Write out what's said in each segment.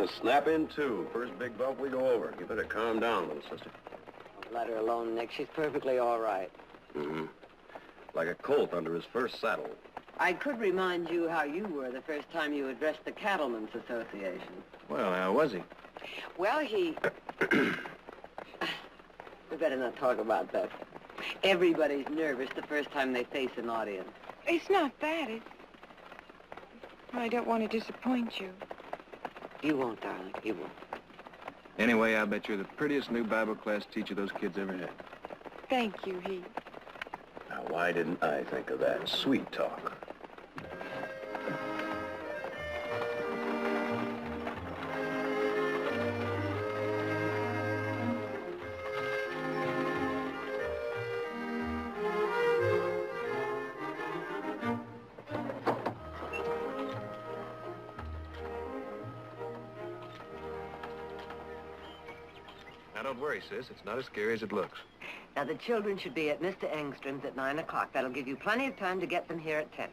gonna snap in two. First big bump we go over. You better calm down, little sister. Let her alone, Nick. She's perfectly all right. Mm-hmm. Like a colt under his first saddle. I could remind you how you were the first time you addressed the Cattlemen's Association. Well, how was he? Well, he... We better not talk about that. Everybody's nervous the first time they face an audience. It's not that. I don't want to disappoint you. You won't, darling. You won't. Anyway, I bet you're the prettiest new Bible class teacher those kids ever had. Thank you, Heath. Now, why didn't I think of that? Sweet talk. Now, don't worry, sis. It's not as scary as it looks. Now, the children should be at Mr. Engstrom's at 9 o'clock. That'll give you plenty of time to get them here at 10.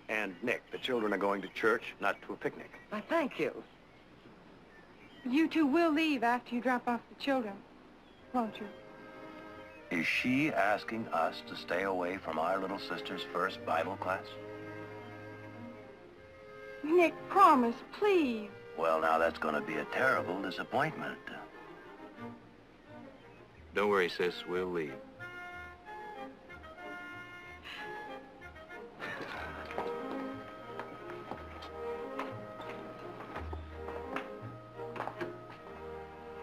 And, Nick, the children are going to church, not to a picnic. Why, thank you. You two will leave after you drop off the children, won't you? Is she asking us to stay away from our little sister's first Bible class? Nick, promise, please. Well, now, that's going to be a terrible disappointment. Don't worry, sis. We'll leave.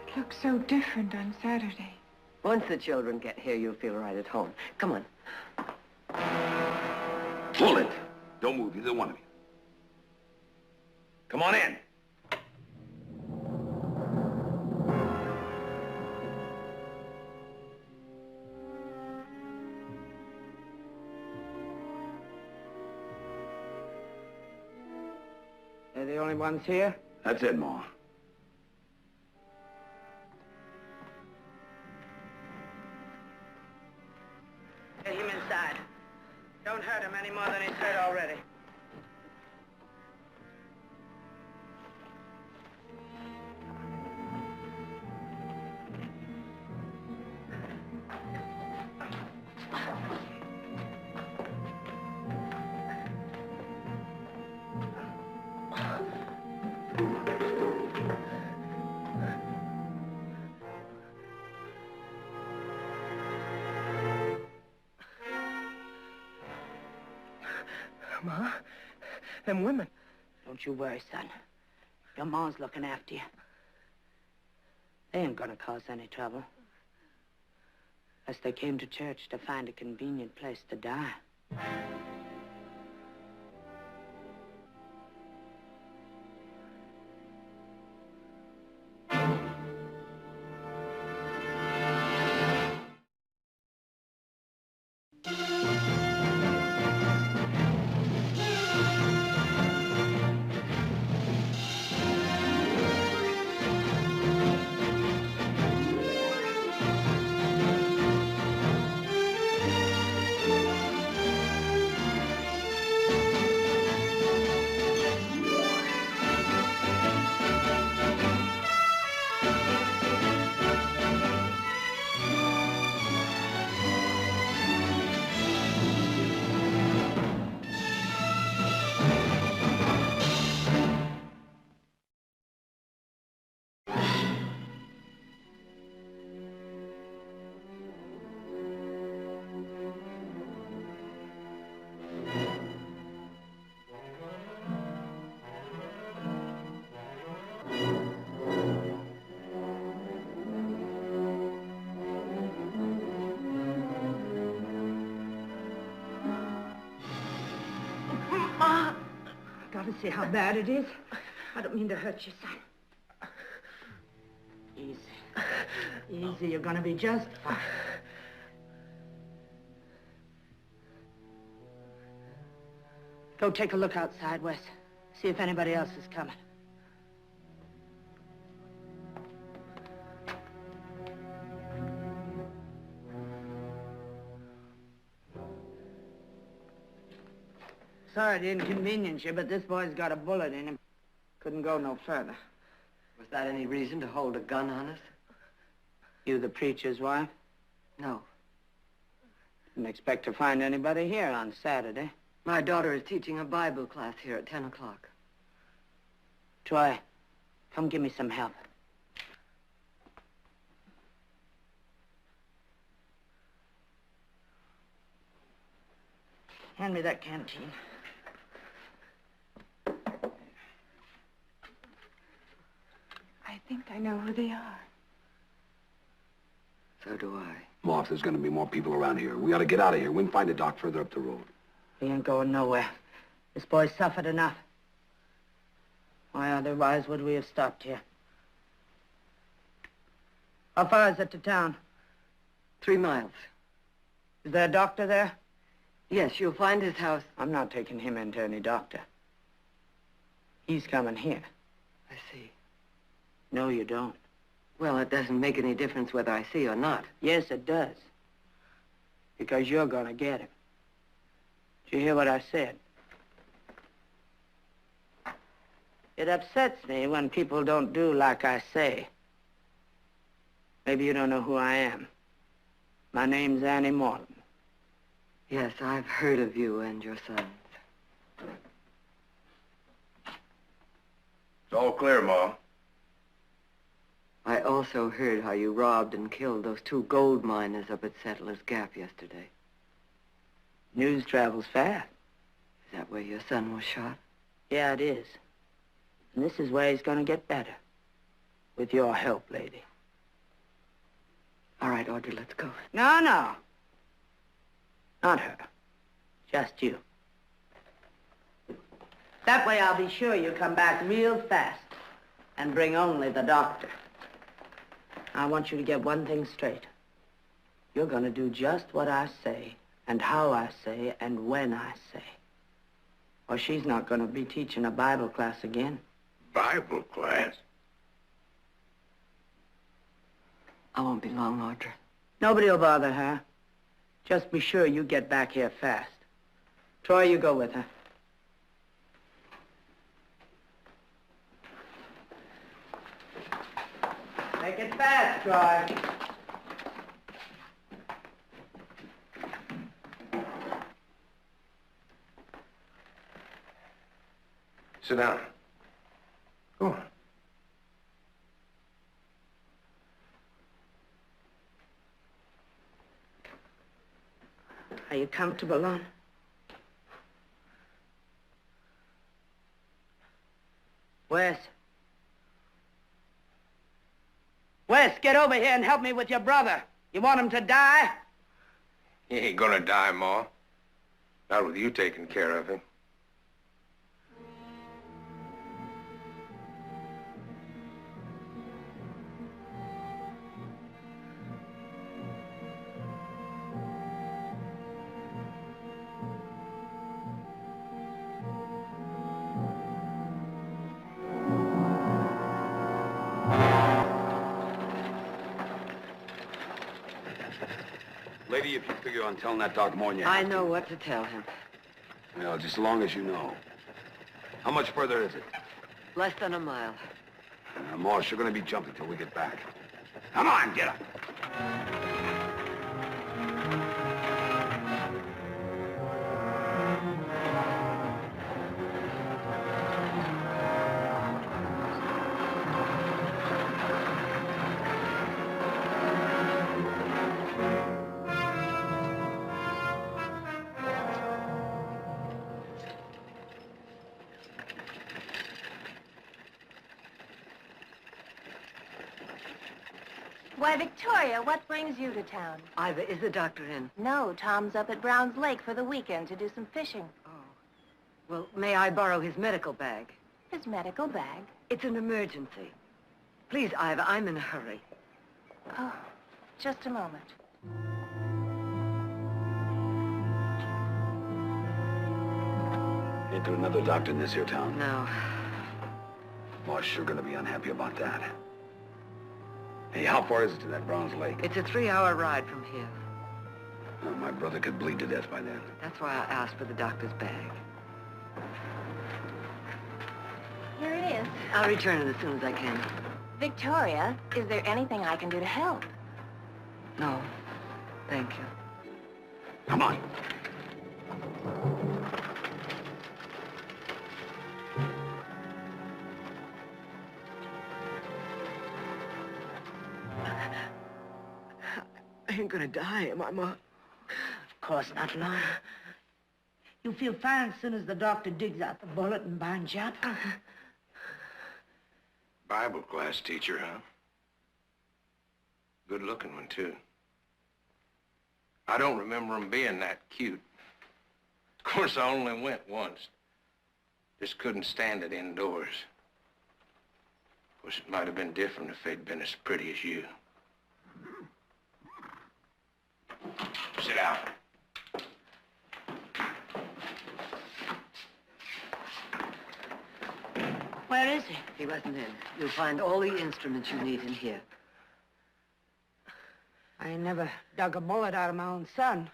It looks so different on Saturday. Once the children get here, you'll feel right at home. Come on. Pull it! Don't move, either one of you. Come on in. They're the only ones here? That's it, Ma. Get him inside. Don't hurt him any more than he's hurt already. Ma, them women. Don't you worry, son. Your mom's looking after you. They ain't gonna cause any trouble. Unless they came to church to find a convenient place to die. Gotta see how bad it is. I don't mean to hurt you, son. Easy. Easy, you're gonna be just fine. Go take a look outside, Wes. See if anybody else is coming. Sorry to inconvenience you, but this boy's got a bullet in him. Couldn't go no further. Was that any reason to hold a gun on us? You the preacher's wife? No. Didn't expect to find anybody here on Saturday. My daughter is teaching a Bible class here at 10 o'clock. Troy, come give me some help. Hand me that canteen. I think I know who they are. So do I. Ma, if there's gonna be more people around here, we ought to get out of here. We can find a dock further up the road. We ain't going nowhere. This boy's suffered enough. Why otherwise would we have stopped here? How far is it to town? 3 miles. Is there a doctor there? Yes, you'll find his house. I'm not taking him into any doctor. He's coming here. I see. No, you don't. Well, it doesn't make any difference whether I see or not. Yes, it does. Because you're gonna get him. Did you hear what I said? It upsets me when people don't do like I say. Maybe you don't know who I am. My name's Annie Morton. Yes, I've heard of you and your sons. It's all clear, Ma. I also heard how you robbed and killed those 2 gold miners up at Settler's Gap yesterday. News travels fast. Is that where your son was shot? Yeah, it is. And this is where he's gonna get better. With your help, lady. All right, Audrey, let's go. No, no. Not her. Just you. That way I'll be sure you come back real fast and bring only the doctor. I want you to get one thing straight. You're gonna do just what I say, and how I say, and when I say. Or she's not gonna be teaching a Bible class again. Bible class? I won't be long, Audrey. Nobody will bother her. Just be sure you get back here fast. Troy, you go with her. Make it fast, Troy. Sit down. Go on. Are you comfortable, Lon? Wes. Wes, get over here and help me with your brother. You want him to die? He ain't gonna die, Ma. Not with you taking care of him. Lady, if you figure on telling that doc more than you have I know what to tell him. Well, just as long as you know. How much further is it? Less than a mile. Ma's sure gonna be jumpy till we get back. Come on, get up. Why, Victoria, what brings you to town? Ivor, is the doctor in? No, Tom's up at Brown's Lake for the weekend to do some fishing. Oh. Well, may I borrow his medical bag? His medical bag? It's an emergency. Please, Ivor, I'm in a hurry. Oh, just a moment. Ain't there another doctor in this here town? No. Ma's sure gonna be unhappy about that. Hey, how far is it to that Browns Lake? It's a 3-hour ride from here. Oh, my brother could bleed to death by then. That's why I asked for the doctor's bag. Here it is. I'll return it as soon as I can. Victoria, is there anything I can do to help? No, thank you. Come on. I ain't gonna die, am I, Ma? Of course not, Lon. You'll feel fine as soon as the doctor digs out the bullet and binds you up. Bible class teacher, huh? Good-looking one, too. I don't remember him being that cute. Of course, I only went once. Just couldn't stand it indoors. Of course, it might have been different if they'd been as pretty as you. Sit down. Where is he? He wasn't in. You'll find all the instruments you need in here. I ain't never dug a bullet out of my own son.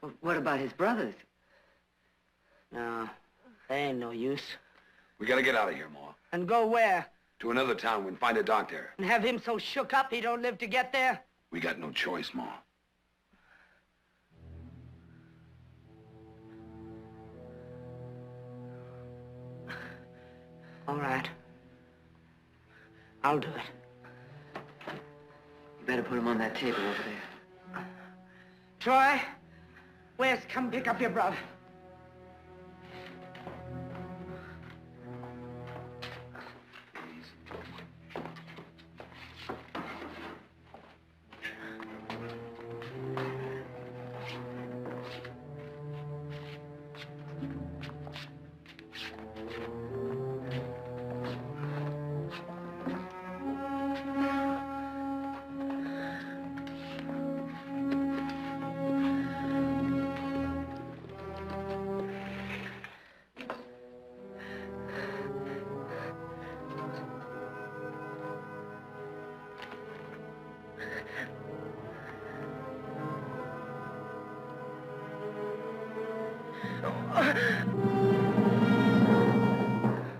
Well, what about his brothers? No, they ain't no use. We gotta get out of here, Ma. And go where? To another town and find a doctor. And have him so shook up he don't live to get there? We got no choice, Ma. All right. I'll do it. You better put him on that table over there. Troy, Wes, come pick up your brother.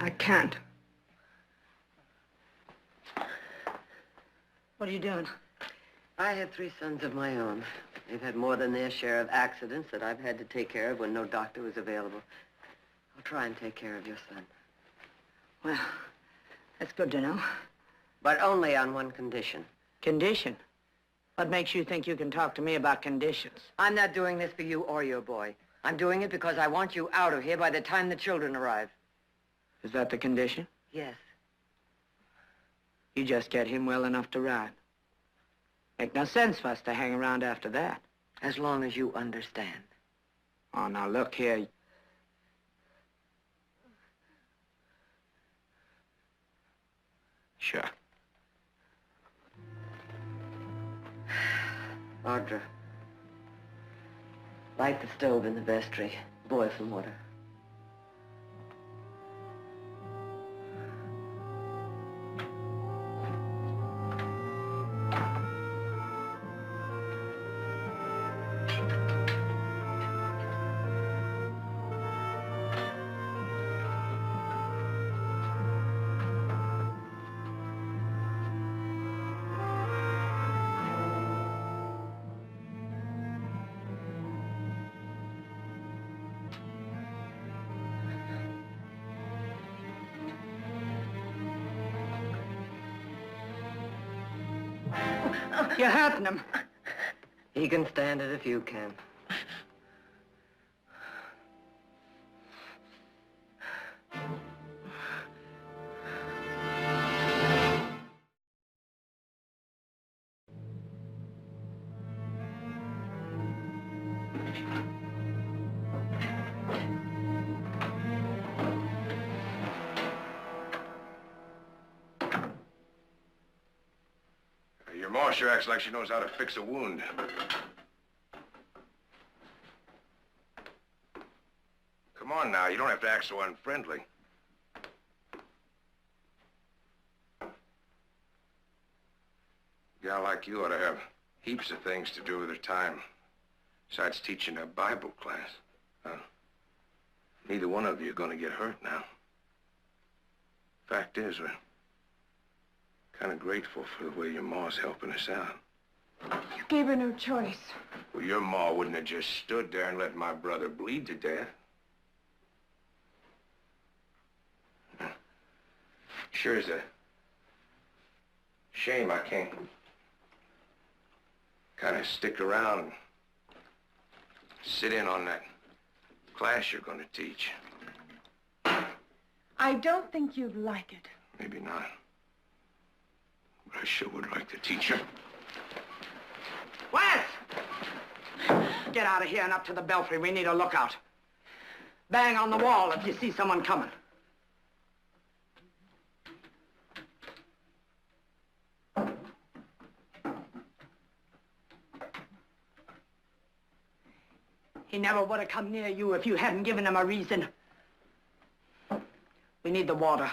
I can't. What are you doing? I have 3 sons of my own. They've had more than their share of accidents that I've had to take care of when no doctor was available. I'll try and take care of your son. Well, that's good to know. But only on one condition. Condition? What makes you think you can talk to me about conditions? I'm not doing this for you or your boy. I'm doing it because I want you out of here by the time the children arrive. Is that the condition? Yes. You just get him well enough to ride. Make no sense for us to hang around after that. As long as you understand. Oh, now look here. Sure. Audra, light the stove in the vestry. Boil some water. You're hurting him. He can stand it if you can. Your ma sure acts like she knows how to fix a wound. Come on now, you don't have to act so unfriendly. A gal like you ought to have heaps of things to do with her time, besides teaching a Bible class. Neither one of you are going to get hurt now. Fact is, Kind of grateful for the way your ma's helping us out. You gave her no choice. Well, your ma wouldn't have just stood there and let my brother bleed to death. Sure is a shame I can't kind of stick around and sit in on that class you're going to teach. I don't think you'd like it. Maybe not. But I sure would like to teach her. Wes! Get out of here and up to the belfry. We need a lookout. Bang on the wall if you see someone coming. He never would have come near you if you hadn't given him a reason. We need the water.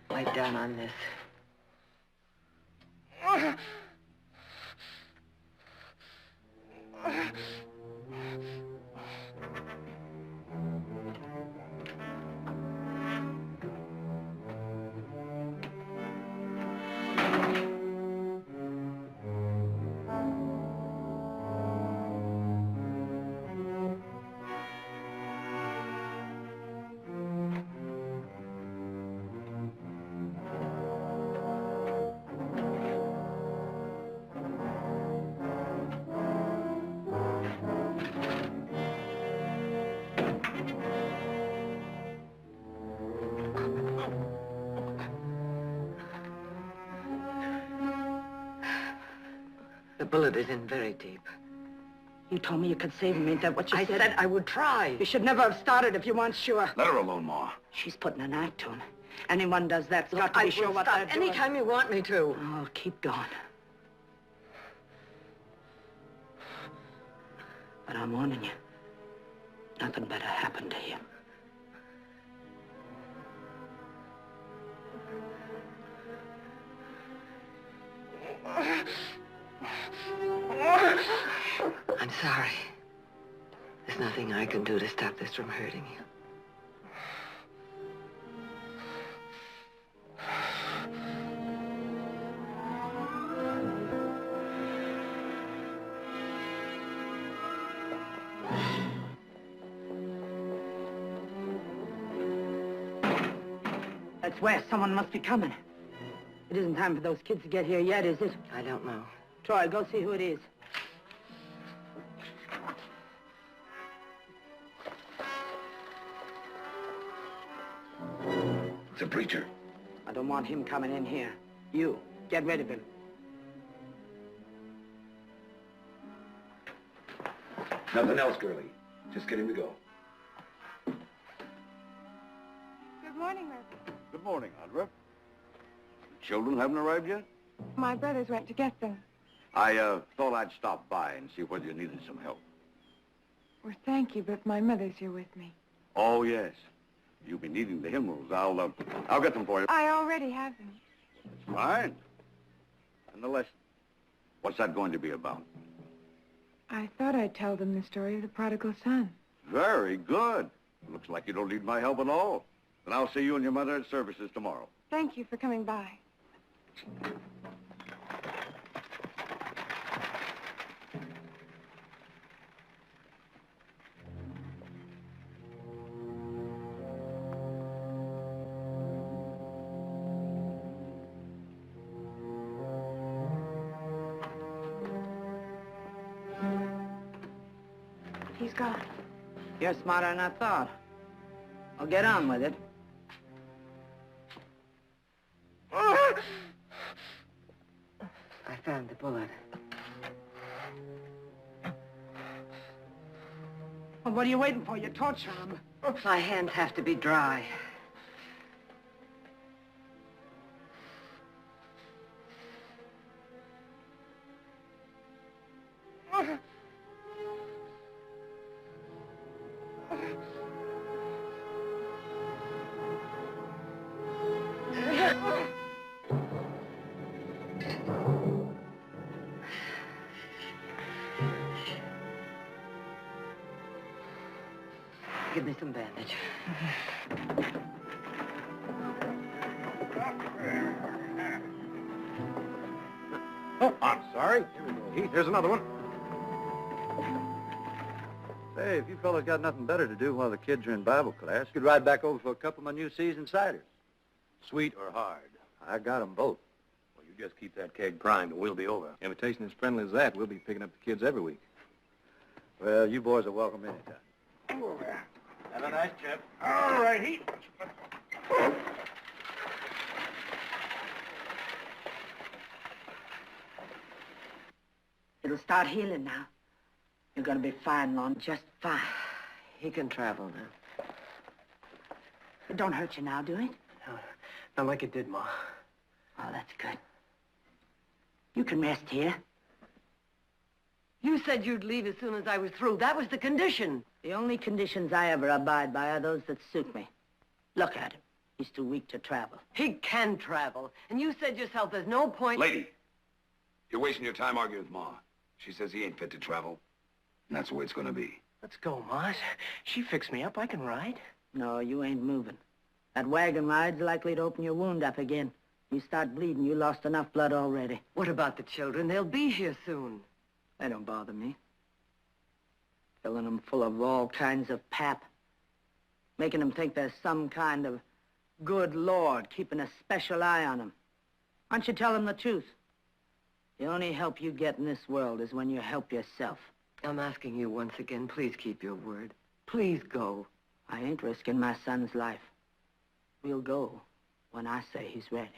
Lie down on this. The bullet is in very deep. You told me you could save him. Ain't that what you said? I said I would try. You should never have started if you weren't sure. Let her alone, Ma. She's putting an act to him. Anyone does that's got to be sure what they're doing. Anytime you want me to. Oh, keep going. But I'm warning you. Nothing better happened to him. I'm sorry. There's nothing I can do to stop this from hurting you. That's where someone must be coming. It isn't time for those kids to get here yet, is it? I don't know. Troy, go see who it is. It's a preacher. I don't want him coming in here. You, get rid of him. Nothing else, girlie. Just get him to go. Good morning, Murphy. Good morning, Audra. Children haven't arrived yet? My brothers went to get them. I thought I'd stop by and see whether you needed some help. Well, thank you, but my mother's here with me. Oh, yes. You'll be needing the hymnals. I'll get them for you. I already have them. That's fine. And the lesson. What's that going to be about? I thought I'd tell them the story of the prodigal son. Very good. Looks like you don't need my help at all. Then I'll see you and your mother at services tomorrow. Thank you for coming by. He's gone. You're smarter than I thought. I'll get on with it. I found the bullet. Well, what are you waiting for? You're torturing him. My hands have to be dry. Give me some bandage. Oh, I'm sorry. Here we go, Heath. Here's another one. Say, if you fellas got nothing better to do while the kids are in Bible class, you could ride back over for a couple of my new seasoned ciders. Sweet or hard? I got 'em both. Well, you just keep that keg primed and we'll be over. Invitation as friendly as that, we'll be picking up the kids every week. Well, you boys are welcome anytime. Have a nice trip. All right, Heath. It'll start healing now. You're gonna be fine, Lon, just fine. He can travel now. It don't hurt you now, do it? No, not like it did, Ma. Oh, that's good. You can rest here. You said you'd leave as soon as I was through. That was the condition. The only conditions I ever abide by are those that suit me. Look at him. He's too weak to travel. He can travel. And you said yourself there's no point... Lady, you're wasting your time arguing with Ma. She says he ain't fit to travel. And that's the way it's gonna be. Let's go, Ma. She fixed me up. I can ride. No, you ain't moving. That wagon ride's likely to open your wound up again. You start bleeding, you lost enough blood already. What about the children? They'll be here soon. They don't bother me. Filling them full of all kinds of pap. Making them think there's some kind of good Lord keeping a special eye on them. Why don't you tell them the truth? The only help you get in this world is when you help yourself. I'm asking you once again, please keep your word. Please go. I ain't risking my son's life. We'll go when I say he's ready.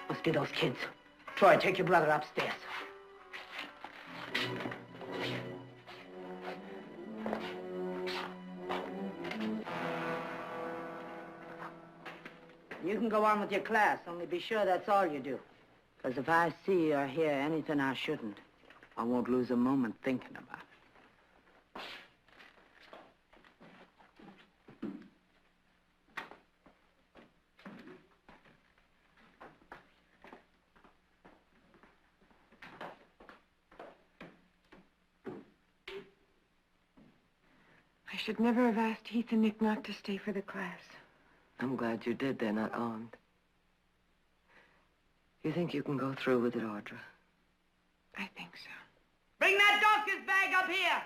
Must be those kids. Troy, take your brother upstairs. You can go on with your class, only be sure that's all you do. Because if I see or hear anything I shouldn't, I won't lose a moment thinking about it. I should never have asked Heath and Nick not to stay for the class. I'm glad you did. They're not armed. You think you can go through with it, Audra? I think so. Bring that doctor's bag up here!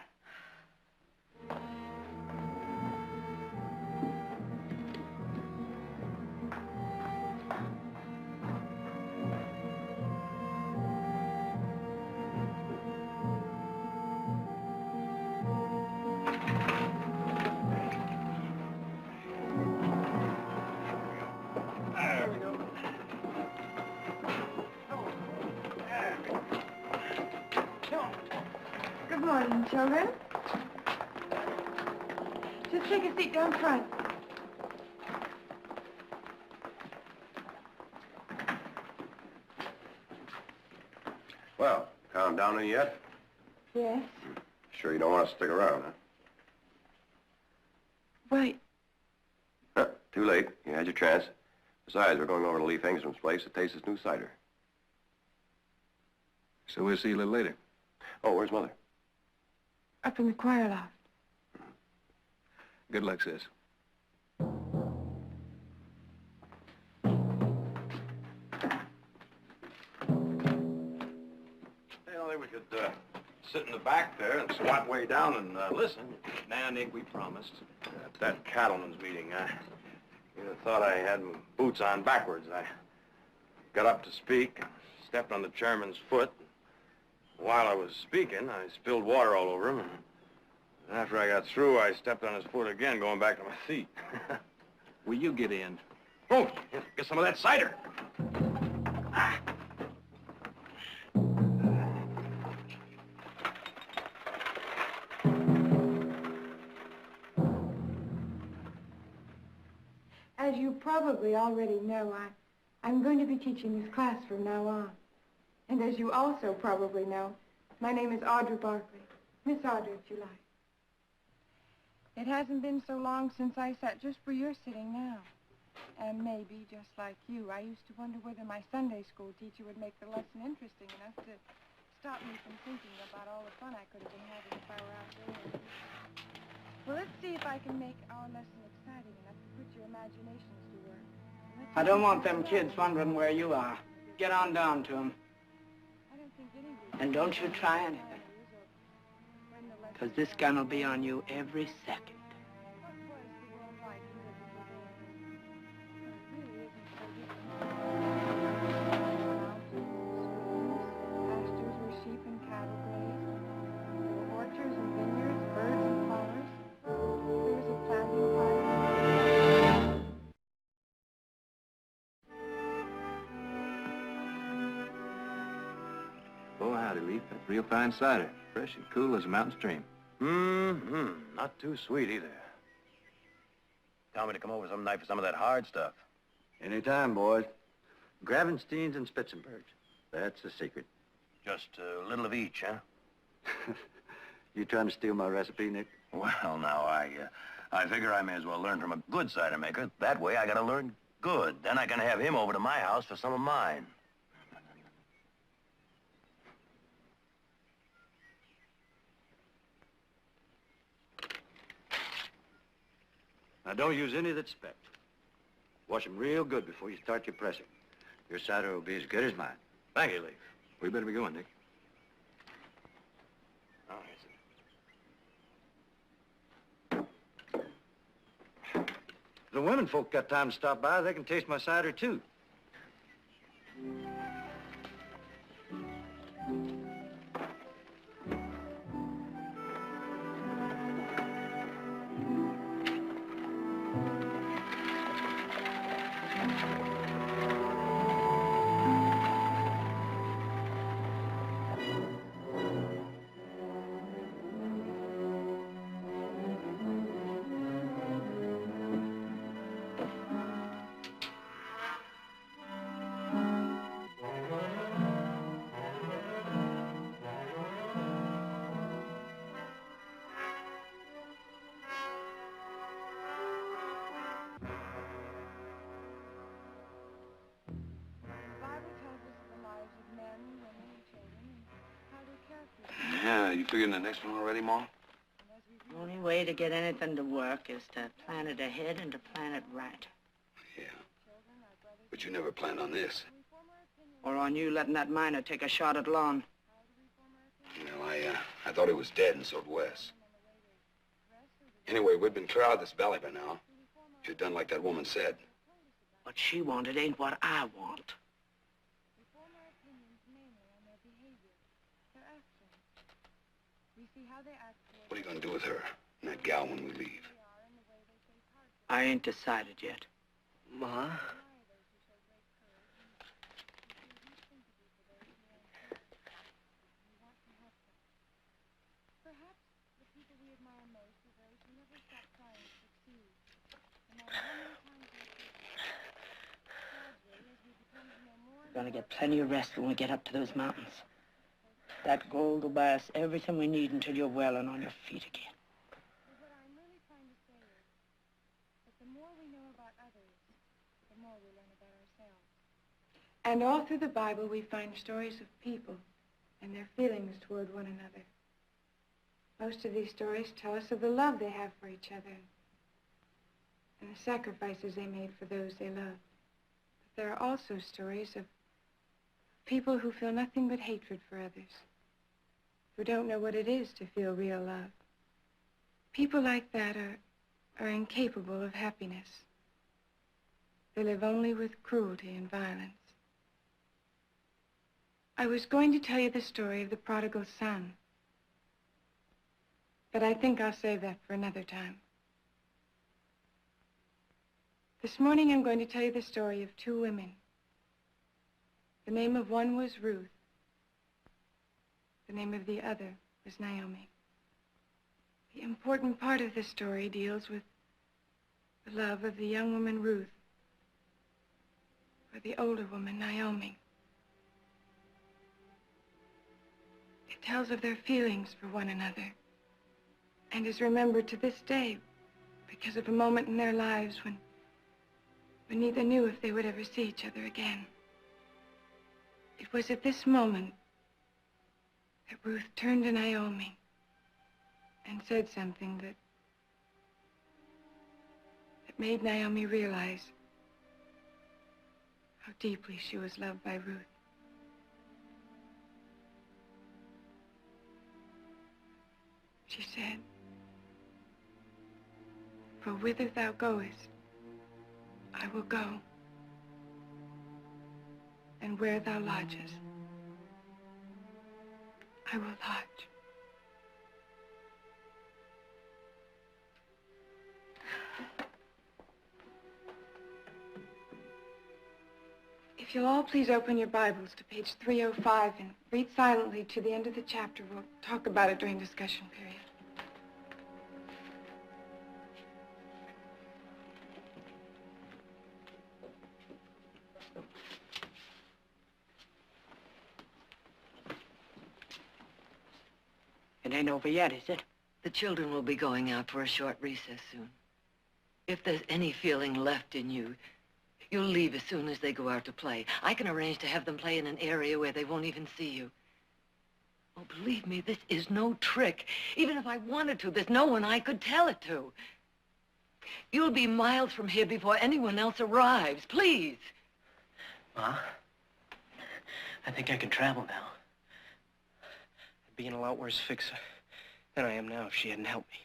Good morning, children. Just take a seat down front. Well, calm down any yet? Yes? Sure you don't want to stick around, huh? Why, Huh, too late. You had your chance. Besides, we're going over to Leaf Engstrom's place to taste his new cider. So we'll see you a little later. Oh, where's Mother? up in the choir loft. Good luck, sis. We could sit in the back there and squat way down and listen. Now, Nick, we promised. At that cattlemen's meeting, you'd have thought I had my boots on backwards. I got up to speak, stepped on the chairman's foot. While I was speaking, I spilled water all over him. And after I got through, I stepped on his foot again, going back to my seat. Will you get in? Oh, get some of that cider. As you probably already know, I'm going to be teaching this class from now on. And as you also probably know, my name is Audra Barkley. Miss Audra, if you like. It hasn't been so long since I sat just where you're sitting now. And maybe, just like you, I used to wonder whether my Sunday school teacher would make the lesson interesting enough to stop me from thinking about all the fun I could have been having if I were outdoors. Well, let's see if I can make our lesson exciting enough to put your imaginations to work. I don't want them kids wondering where you are. Get on down to them. And don't you try anything. Because this gun will be on you every second. Oh, howdy, Leaf. That's real fine cider. Fresh and cool as a mountain stream. Not too sweet either. Tell me to come over some night for some of that hard stuff. Anytime, boys. Gravensteins and Spitzenbergs. That's the secret. Just a little of each, huh? You trying to steal my recipe, Nick? Well, now, I figure I may as well learn from a good cider maker. That way I gotta learn good. Then I can have him over to my house for some of mine. Now, don't use any that's specked. Wash them real good before you start your pressing. Your cider will be as good as mine. Thank you, Leaf. We better be going, Nick. All right. If the women folk got time to stop by, they can taste my cider, too. Yeah, you figuring the next one already, Ma? The only way to get anything to work is to plan it ahead and to plan it right. Yeah. But you never planned on this. Or on you letting that miner take a shot at Lon. Well, I thought it was dead, and so'd Wes. Anyway, we'd been clear out of this valley by now. If you'd done like that woman said. What she wanted ain't what I want. What are you gonna do with her and that gal when we leave? I ain't decided yet. Ma? We're gonna get plenty of rest when we get up to those mountains. That gold will buy us everything we need until you're well and on your feet again. What I'm really trying to say is that the more we know about others, the more we learn about ourselves. And all through the Bible, we find stories of people and their feelings toward one another. Most of these stories tell us of the love they have for each other and the sacrifices they made for those they loved. But there are also stories of people who feel nothing but hatred for others, who don't know what it is to feel real love. People like that are incapable of happiness. They live only with cruelty and violence. I was going to tell you the story of the prodigal son, but I think I'll save that for another time. This morning I'm going to tell you the story of two women. The name of one was Ruth. The name of the other was Naomi. The important part of the story deals with the love of the young woman Ruth for the older woman Naomi. It tells of their feelings for one another and is remembered to this day because of a moment in their lives when but neither knew if they would ever see each other again. It was at this moment that Ruth turned to Naomi and said something that made Naomi realize how deeply she was loved by Ruth. She said, "For whither thou goest, I will go, and where thou lodgest, I will lodge." If you'll all please open your Bibles to page 305 and read silently to the end of the chapter. We'll talk about it during discussion period. It ain't over yet, is it? The children will be going out for a short recess soon. If there's any feeling left in you, you'll leave as soon as they go out to play. I can arrange to have them play in an area where they won't even see you. Oh, believe me, this is no trick. Even if I wanted to, there's no one I could tell it to. You'll be miles from here before anyone else arrives. Please. Ma, I think I can travel now. I'd be in a lot worse fix than I am now if she hadn't helped me.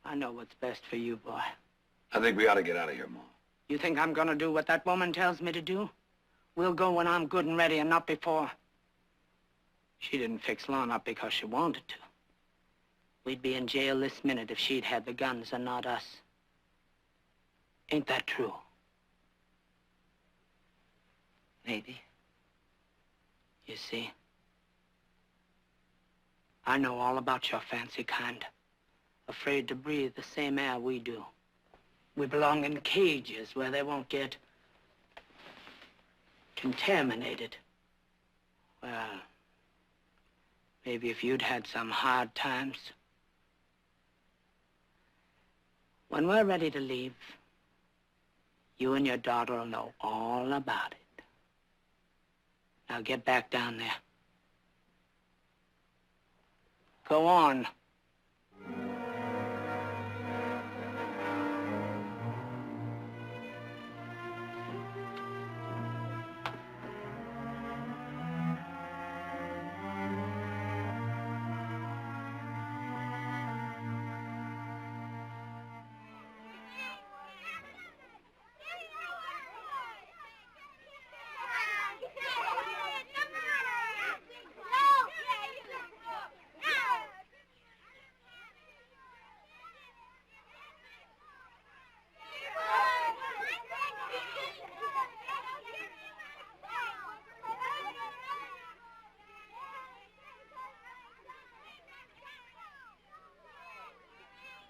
I know what's best for you, boy. I think we ought to get out of here, Ma. You think I'm gonna do what that woman tells me to do? We'll go when I'm good and ready and not before. She didn't fix Lon up because she wanted to. We'd be in jail this minute if she'd had the guns and not us. Ain't that true? Maybe. You see, I know all about your fancy kind. Afraid to breathe the same air we do. We belong in cages where they won't get contaminated. Well, maybe if you'd had some hard times. When we're ready to leave, you and your daughter will know all about it. Now get back down there. Go on.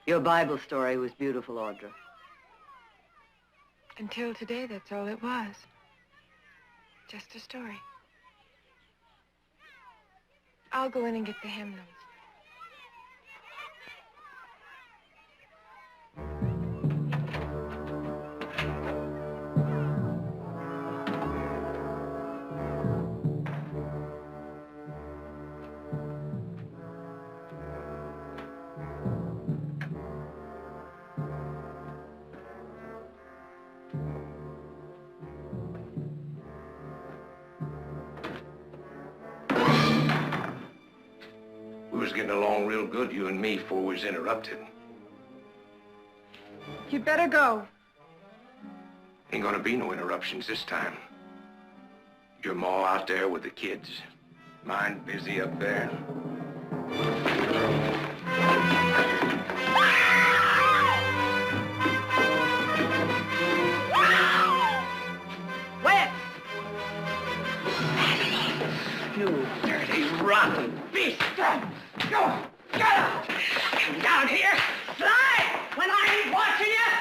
Your Bible story was beautiful, Audra. Until today, that's all it was. Just a story. I'll go in and get the hymnals. We was getting along real good, you and me, before we was interrupted. You'd better go. Ain't gonna be no interruptions this time. Your ma out there with the kids. Mine busy up there. Where? You dirty, rotten beast! Go! Get out! Come down here! Slide! When I ain't watching you!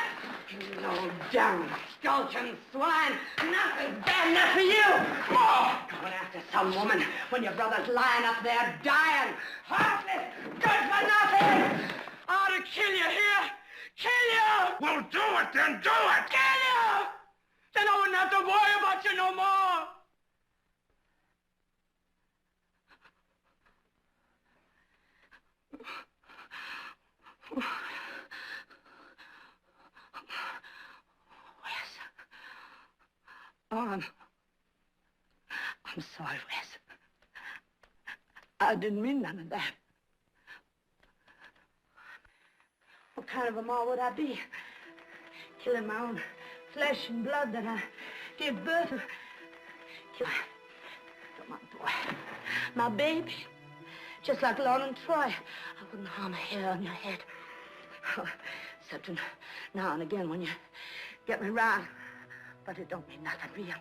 You low down, skulking swine! Nothing's bad enough for you! Oh, going after some woman when your brother's lying up there dying! Heartless! Good for nothing! I ought to kill you here. Kill you! Well, do it then, do it! Kill you! Then I wouldn't have to worry about you no more. Wes. Oh, I'm sorry, Wes. I didn't mean none of that. What kind of a ma would I be? Killing my own flesh and blood that I gave birth to. Kill my boy, my baby. Just like Lord and Troy, I wouldn't harm a hair on your head. Except now and again when you get me round. But it don't mean nothing real.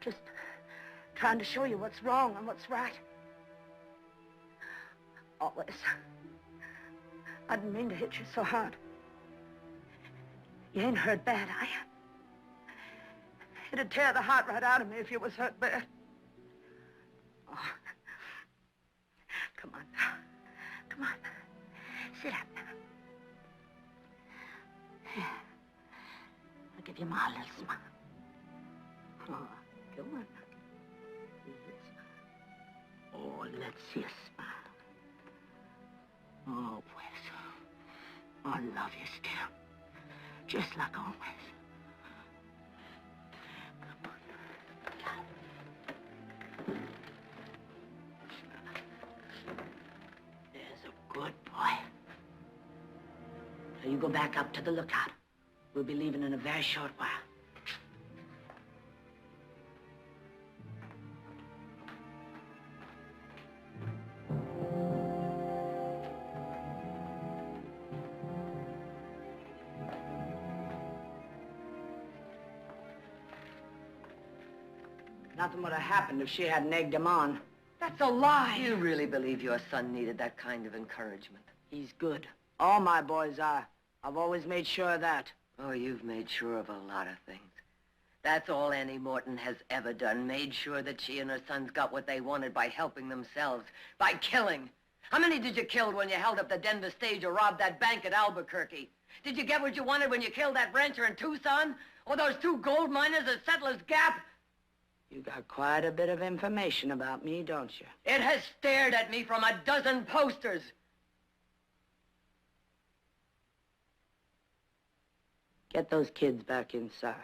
Just trying to show you what's wrong and what's right. Always. I didn't mean to hit you so hard. You ain't hurt bad, are you? It'd tear the heart right out of me if you was hurt bad. Oh. Come on now. Come on. Sit up now. Here. I'll give you my little smile. Oh, come on. Oh, let's see a smile. Oh, Wes. I love you still. Just like always. Come on. There's a good boy. Now you go back up to the lookout. We'll be leaving in a very short while. Nothing would have happened if she hadn't egged him on. That's a lie. You really believe your son needed that kind of encouragement? He's good. All my boys are. I've always made sure of that. Oh, you've made sure of a lot of things. That's all Annie Morton has ever done, made sure that she and her sons got what they wanted by helping themselves, by killing. How many did you kill when you held up the Denver stage or robbed that bank at Albuquerque? Did you get what you wanted when you killed that rancher in Tucson? Or those 2 gold miners at Settlers Gap? You got quite a bit of information about me, don't you? It has stared at me from a dozen posters. Get those kids back inside.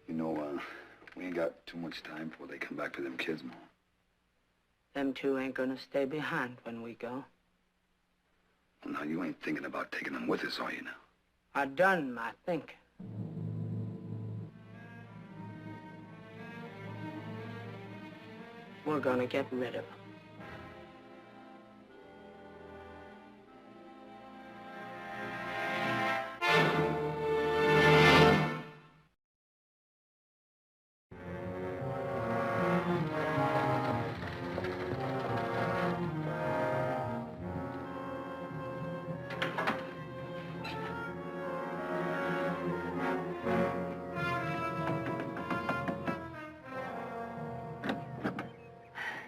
You know, we ain't got too much time before they come back for them kids, Mom. Them 2 ain't gonna stay behind when we go. Well, now, you ain't thinking about taking them with us, are you now? I done my thinking. We're gonna get rid of them.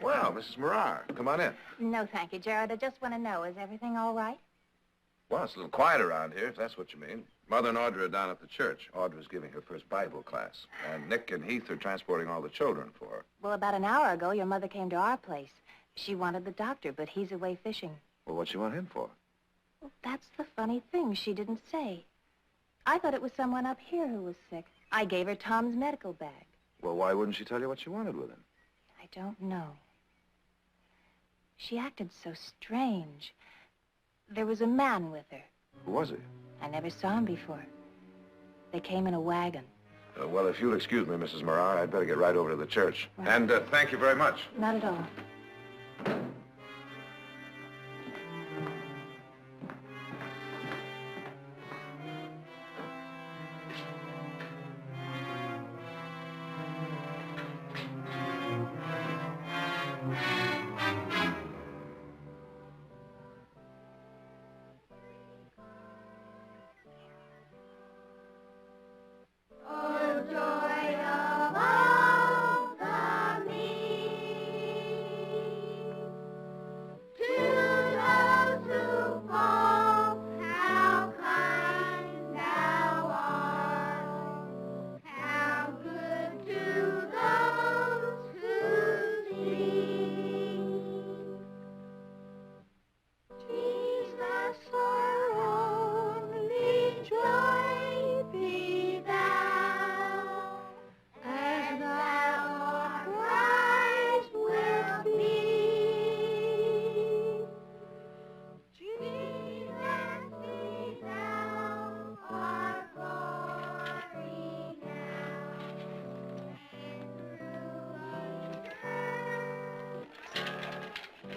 Well, Mrs. Morar, come on in. No, thank you, Jared. I just want to know, is everything all right? Well, it's a little quiet around here, if that's what you mean. Mother and Audra are down at the church. Audra's giving her first Bible class. And Nick and Heath are transporting all the children for her. Well, about an hour ago, your mother came to our place. She wanted the doctor, but he's away fishing. Well, what'd she want him for? Well, that's the funny thing. She didn't say. I thought it was someone up here who was sick. I gave her Tom's medical bag. Well, why wouldn't she tell you what she wanted with him? I don't know. She acted so strange. There was a man with her. Who was he? I never saw him before. They came in a wagon. Well, if you'll excuse me, Mrs. Morar, I'd better get right over to the church. Right. And thank you very much. Not at all.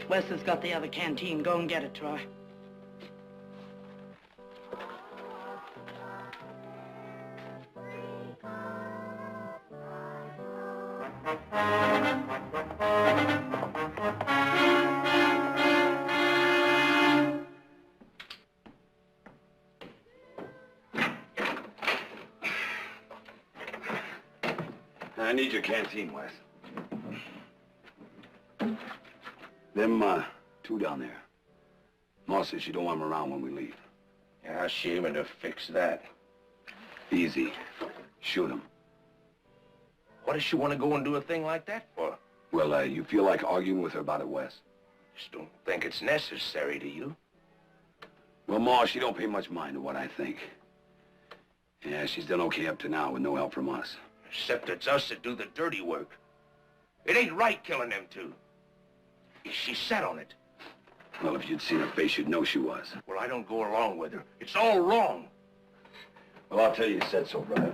Wes has got the other canteen. Go and get it, Troy. I need your canteen, Wes. Them, two down there. Ma says she don't want them around when we leave. Yeah, how's she aiming to fix that? Easy. Shoot them. What does she want to go and do a thing like that for? Well, you feel like arguing with her about it, Wes? Just don't think it's necessary, do you? Well, Ma, she don't pay much mind to what I think. Yeah, she's done okay up to now with no help from us. Except it's us that do the dirty work. It ain't right killing them two. She's set on it. Well, if you'd seen her face, you'd know she was. Well, I don't go along with her. It's all wrong. Well, I'll tell you said so, brother.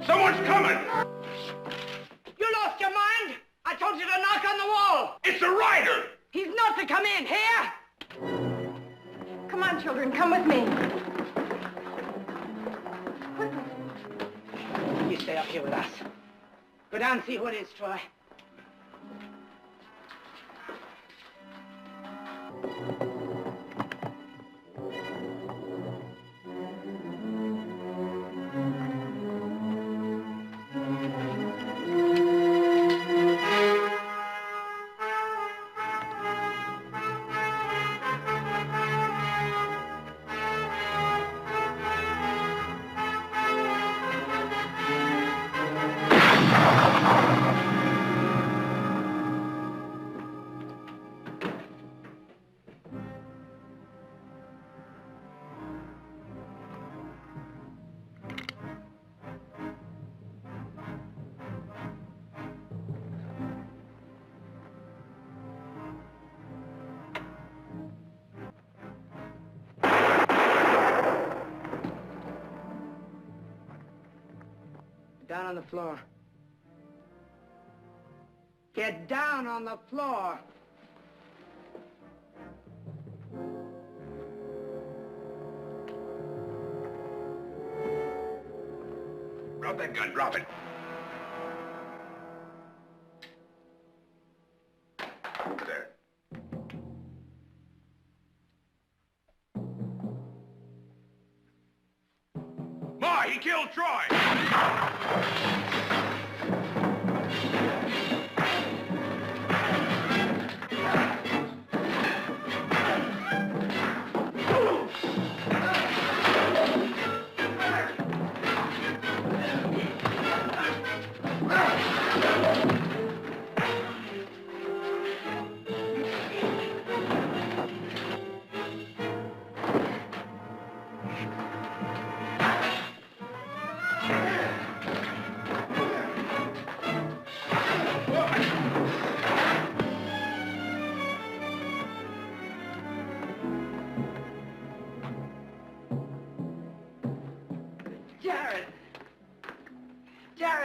Someone's coming! You lost your mind? I told you to knock on the wall. It's a rider! He's not to come in. Here! Come on, children. Come with me. You stay up here with us. Go down and see who it is, Troy. Down on the floor. Get down on the floor. Drop that gun, drop it. Over there. Ma, he killed Troy!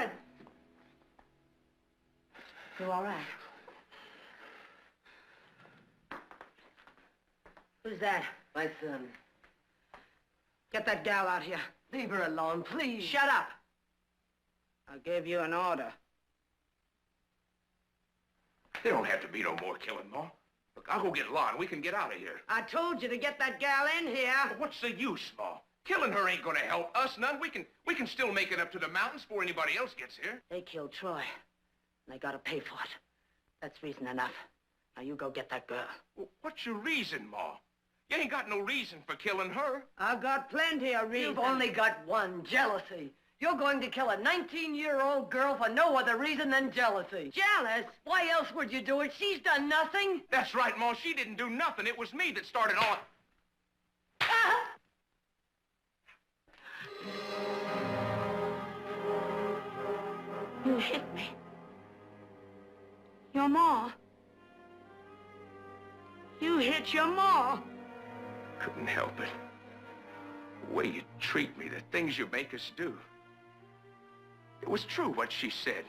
Karen! You all right? Who's that? My son. Get that gal out here. Leave her alone, please. Shut up. I gave you an order. There don't have to be no more killing, Ma. Look, I'll go get Lon. We can get out of here. I told you to get that gal in here. But what's the use, Ma? Killing her ain't gonna help us none. We can still make it up to the mountains before anybody else gets here. They killed Troy. And they gotta pay for it. That's reason enough. Now you go get that girl. Well, what's your reason, Ma? You ain't got no reason for killing her. I've got plenty of reasons. You've only got one, jealousy. You're going to kill a 19-year-old girl for no other reason than jealousy. Jealous? Why else would you do it? She's done nothing. That's right, Ma. She didn't do nothing. It was me that started all... You hit me. Your ma. You hit your ma. Couldn't help it. The way you treat me, the things you make us do. It was true what she said.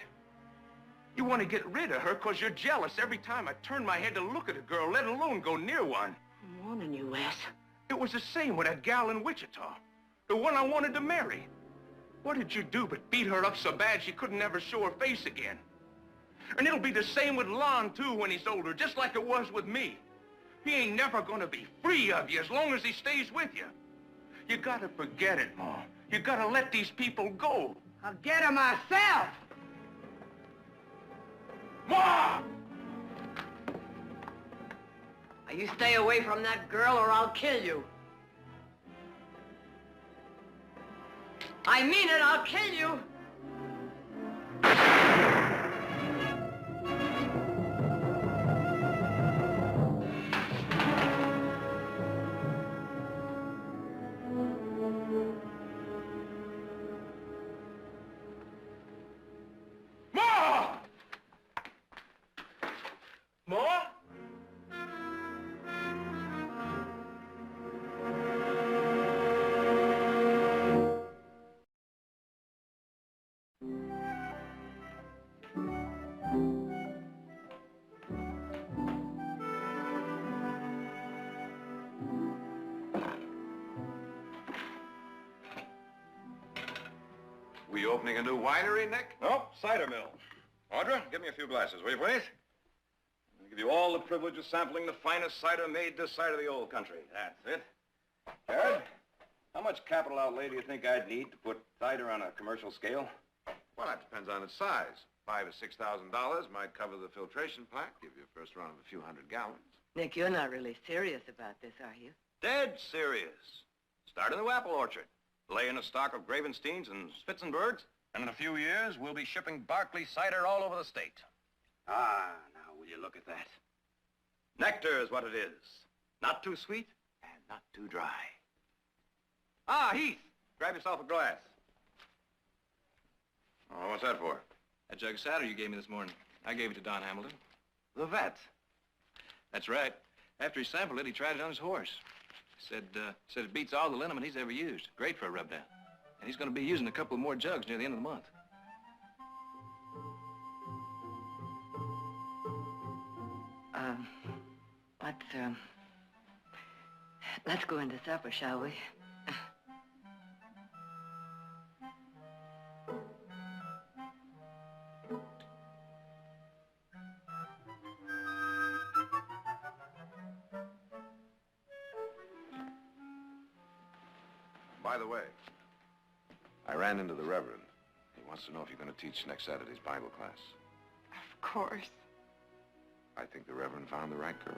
You want to get rid of her because you're jealous every time I turn my head to look at a girl, let alone go near one. I'm warning you, Wes. It was the same with that gal in Wichita, the one I wanted to marry. What did you do but beat her up so bad she couldn't ever show her face again? And it'll be the same with Lon, too, when he's older, just like it was with me. He ain't never gonna be free of you as long as he stays with you. You gotta forget it, Ma. You gotta let these people go. I'll get her myself. Ma! Now, you stay away from that girl or I'll kill you. I mean it, I'll kill you. We opening a new winery, Nick? Nope, cider mill. Audra, give me a few glasses, will you, please? I'll give you all the privilege of sampling the finest cider made this side of the old country. That's it. Jared, how much capital outlay do you think I'd need to put cider on a commercial scale? Well, that depends on its size. $5,000 or $6,000 might cover the filtration plant, give you a first run of a few hundred gallons. Nick, you're not really serious about this, are you? Dead serious. Start a new apple orchard. Lay in a stock of Gravensteins and Spitzenbergs, and in a few years, we'll be shipping Barkley cider all over the state. Ah, now will you look at that? Nectar is what it is. Not too sweet and not too dry. Ah, Heath, grab yourself a glass. Oh, what's that for? That jug of cider you gave me this morning. I gave it to Don Hamilton. The vet. That's right. After he sampled it, he tried it on his horse. Said it beats all the liniment he's ever used. Great for a rub down. And he's going to be using a couple more jugs near the end of the month. Let's go into supper, shall we? By the way, I ran into the Reverend. He wants to know if you're going to teach next Saturday's Bible class. Of course. I think the Reverend found the right girl.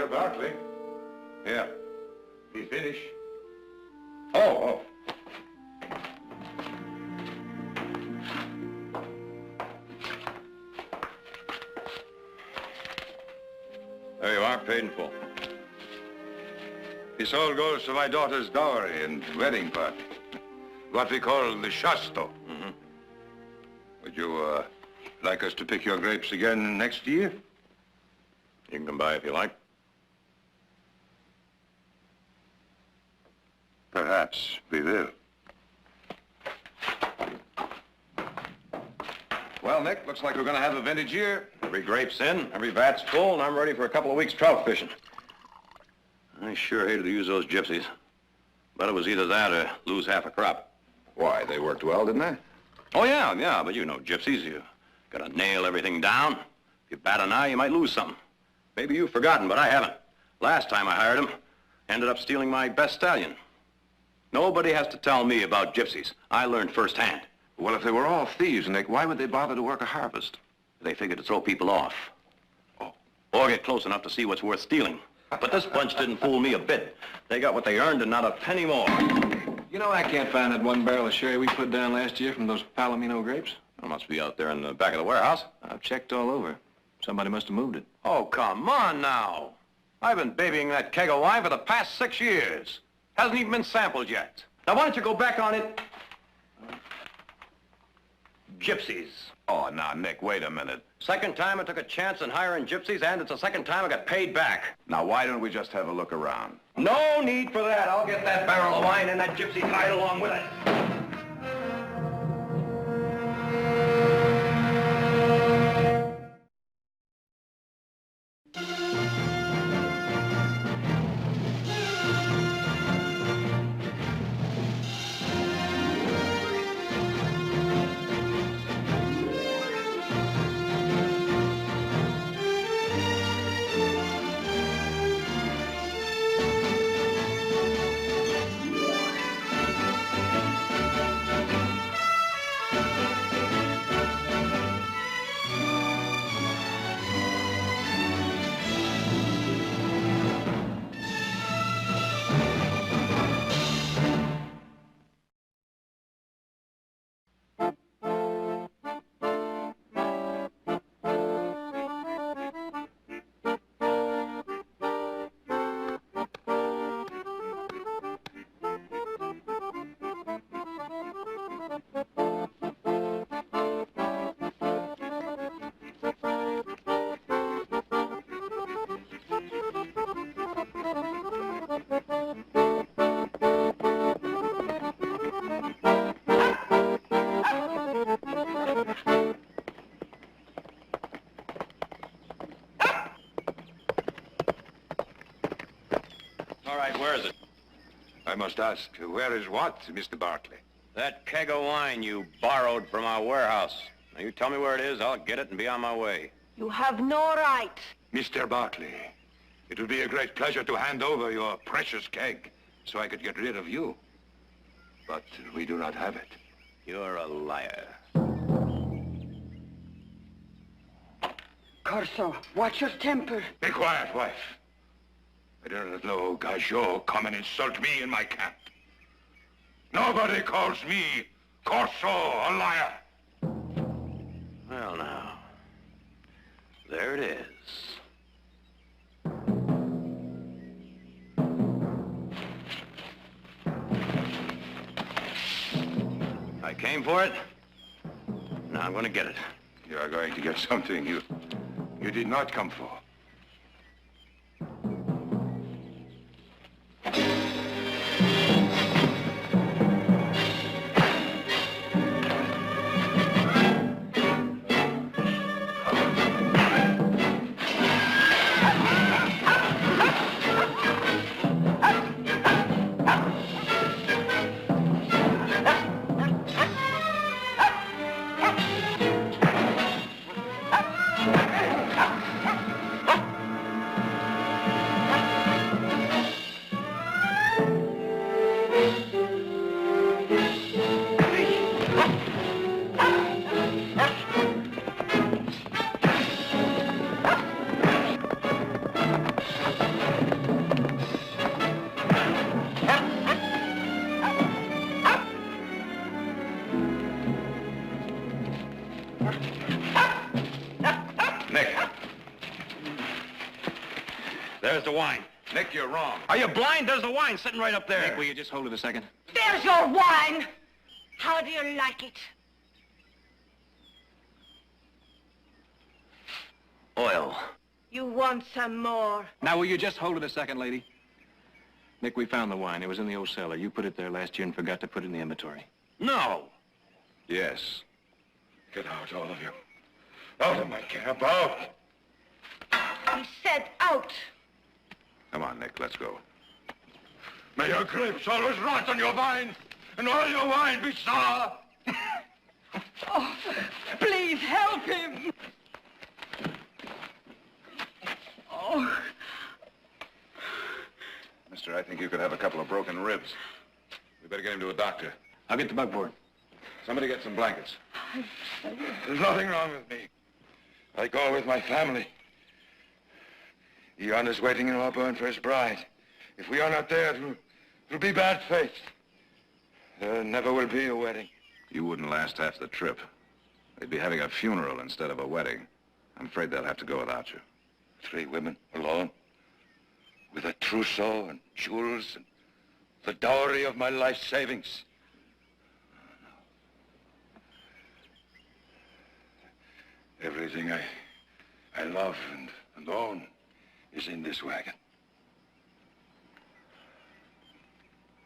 Mr. Barkley. Yeah. We finish. Oh. There you are, paid in full. This all goes to my daughter's dowry and wedding party. What we call the shasto. Mm-hmm. Would you, like us to pick your grapes again next year? You can come by if you like. Perhaps we will. Well, Nick, looks like we're going to have a vintage year. Every grape's in, every vat's full, and I'm ready for a couple of weeks trout fishing. I sure hated to use those gypsies. But it was either that or lose half a crop. Why, they worked well, didn't they? Oh, yeah, but you know gypsies. You gotta nail everything down. If you bat an eye, you might lose something. Maybe you've forgotten, but I haven't. Last time I hired them, ended up stealing my best stallion. Nobody has to tell me about gypsies. I learned firsthand. Well, if they were all thieves, Nick, why would they bother to work a harvest? They figured to throw people off. Oh. Or get close enough to see what's worth stealing. But this bunch didn't fool me a bit. They got what they earned and not a penny more. You know, I can't find that one barrel of sherry we put down last year from those Palomino grapes. It must be out there in the back of the warehouse. I've checked all over. Somebody must have moved it. Oh, come on now. I've been babying that keg of wine for the past 6 years. Hasn't even been sampled yet. Now, why don't you go back on it? Gypsies. Oh, now, Nick, wait a minute. Second time I took a chance in hiring gypsies, and it's the second time I got paid back. Now, why don't we just have a look around? No need for that. I'll get that barrel of wine and that gypsy tied along with it. All right, where is it? I must ask, where is what, Mr. Barkley? That keg of wine you borrowed from our warehouse. Now, you tell me where it is, I'll get it and be on my way. You have no right. Mr. Barkley, it would be a great pleasure to hand over your precious keg so I could get rid of you. But we do not have it. You're a liar. Corso, watch your temper. Be quiet, wife. I do not know Gajot come and insult me in my camp. Nobody calls me Corso a liar. Well, now, there it is. I came for it. Now I'm going to get it. You are going to get something you did not come for. the wine. Nick, you're wrong. Are you blind? There's the wine sitting right up there. Nick, will you just hold it a second? There's your wine. How do you like it? Oil. You want some more? Now, will you just hold it a second, lady? Nick, we found the wine. It was in the old cellar. You put it there last year and forgot to put it in the inventory. No. Yes. Get out, all of you. Out of my camp, out! He said out. Come on, Nick, let's go. May your grapes always rot on your vine, and all your wine be sour! Oh, please help him. Oh. Mister, I think you could have a couple of broken ribs. We better get him to a doctor. I'll get the buckboard. Somebody get some blankets. There's nothing wrong with me. I go with my family. Yon is waiting in Auburn for his bride. If we are not there, it'll be bad fate. There never will be a wedding. You wouldn't last half the trip. They'd be having a funeral instead of a wedding. I'm afraid they'll have to go without you. 3 women, alone, with a trousseau and jewels and the dowry of my life savings. Everything I love and own is in this wagon.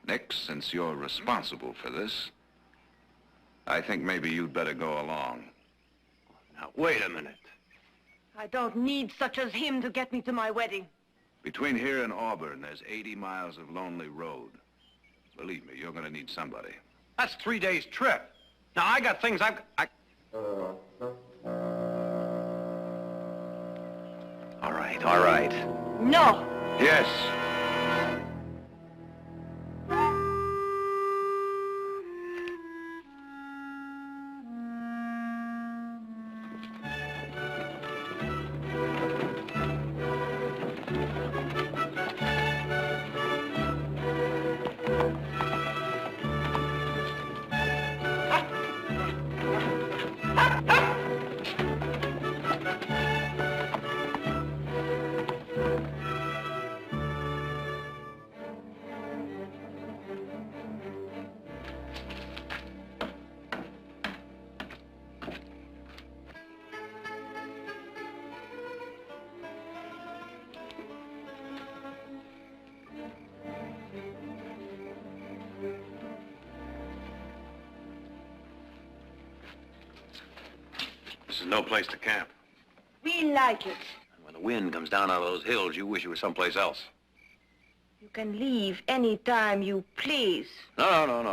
Nick, since you're responsible for this, I think maybe you'd better go along. Now, wait a minute. I don't need such as him to get me to my wedding. Between here and Auburn, there's 80 miles of lonely road. Believe me, you're gonna need somebody. That's 3 days' trip. Now, I got things I... All right, all right. No. Yes. This is no place to camp. We like it. When the wind comes down out of those hills, you wish you were someplace else. You can leave any time you please. No.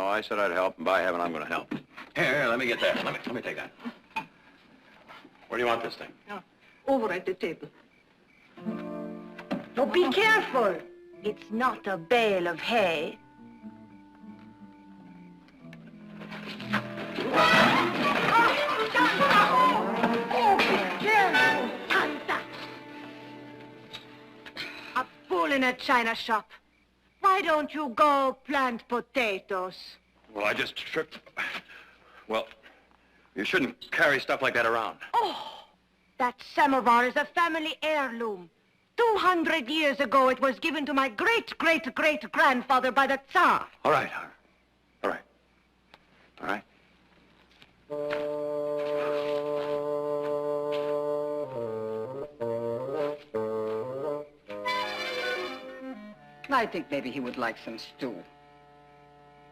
I said I'd help, and by heaven, I'm going to help. Here, let me get that. Let me take that. Where do you want this thing? Over at the table. Oh, be careful. It's not a bale of hay. Oh, be careful. Santa. A fool in a china shop. Why don't you go plant potatoes? Well, I just tripped. Well, you shouldn't carry stuff like that around. Oh, that samovar is a family heirloom. 200 years ago, it was given to my great-great-great-grandfather by the Tsar. All right. All right. I think maybe he would like some stew.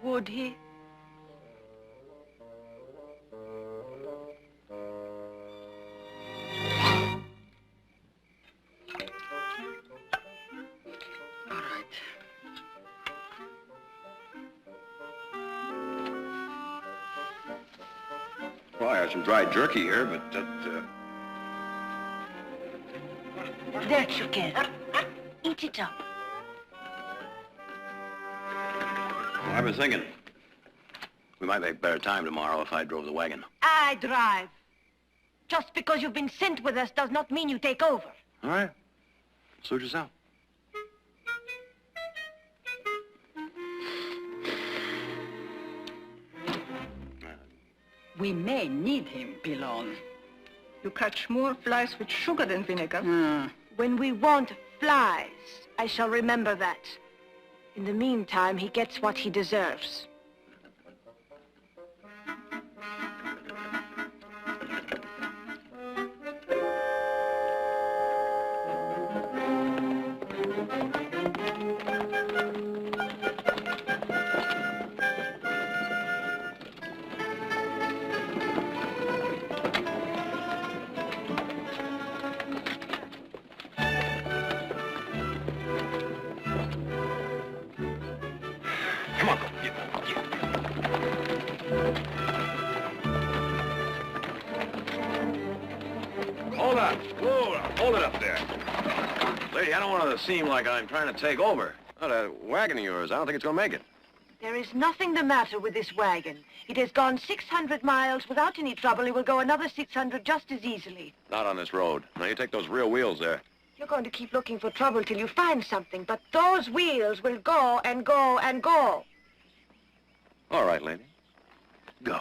Would he? All right. Well, I have some dried jerky here, but There you can. Eat it up. Well, I've been thinking. We might make better time tomorrow if I drove the wagon. I drive. Just because you've been sent with us does not mean you take over. All right. Suit yourself. We may need him, Pilon. You catch more flies with sugar than vinegar. When we want flies. I shall remember that. In the meantime, he gets what he deserves. Come on, go. Hold on. Hold it up there. Lady, I don't want to seem like I'm trying to take over. Oh, that wagon of yours, I don't think it's going to make it. There is nothing the matter with this wagon. It has gone 600 miles without any trouble. It will go another 600 just as easily. Not on this road. Now, you take those real wheels there. You're going to keep looking for trouble till you find something, but those wheels will go and go and go. All right, lady. Go.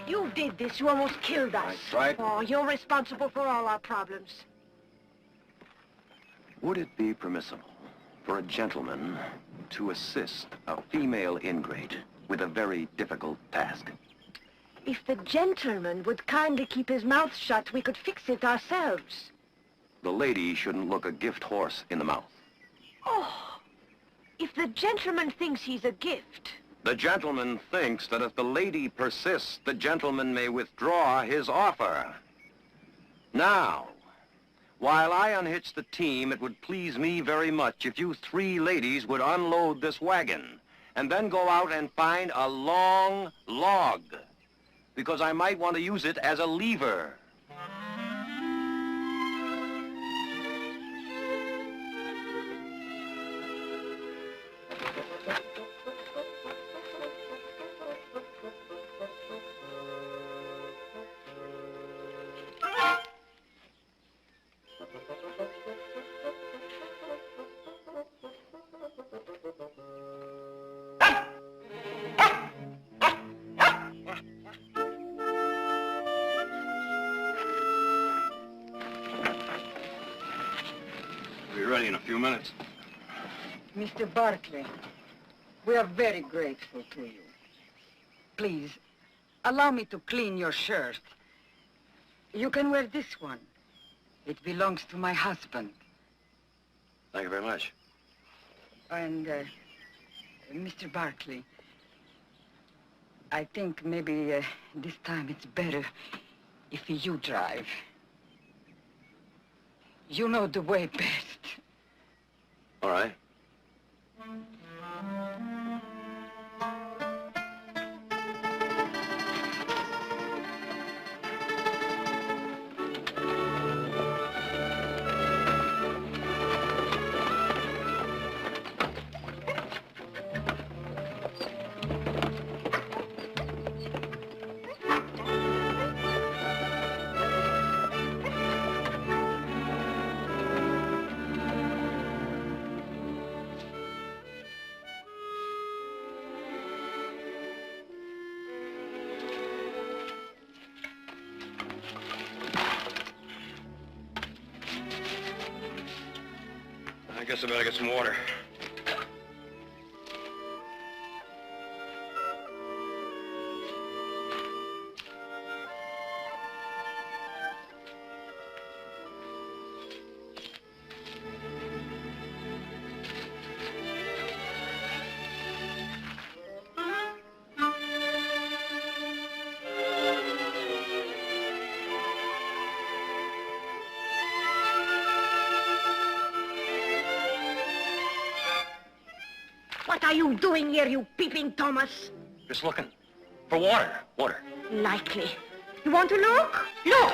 You did this. You almost killed us. That's right. Oh, you're responsible for all our problems. Would it be permissible for a gentleman to assist a female ingrate with a very difficult task? If the gentleman would kindly keep his mouth shut, we could fix it ourselves. The lady shouldn't look a gift horse in the mouth. Oh, if the gentleman thinks he's a gift. The gentleman thinks that if the lady persists, the gentleman may withdraw his offer. Now, while I unhitch the team, it would please me very much if you three ladies would unload this wagon and then go out and find a long log, because I might want to use it as a lever. We'll be ready in a few minutes. Mr. Barkley, we are very grateful to you. Please, allow me to clean your shirt. You can wear this one. It belongs to my husband. Thank you very much. And, Mr. Barkley, I think maybe this time it's better if you drive. You know the way best. All right. I guess I better get some water. What are you doing here, you peeping Thomas? Just looking for water. Water. Likely. You want to look? Look!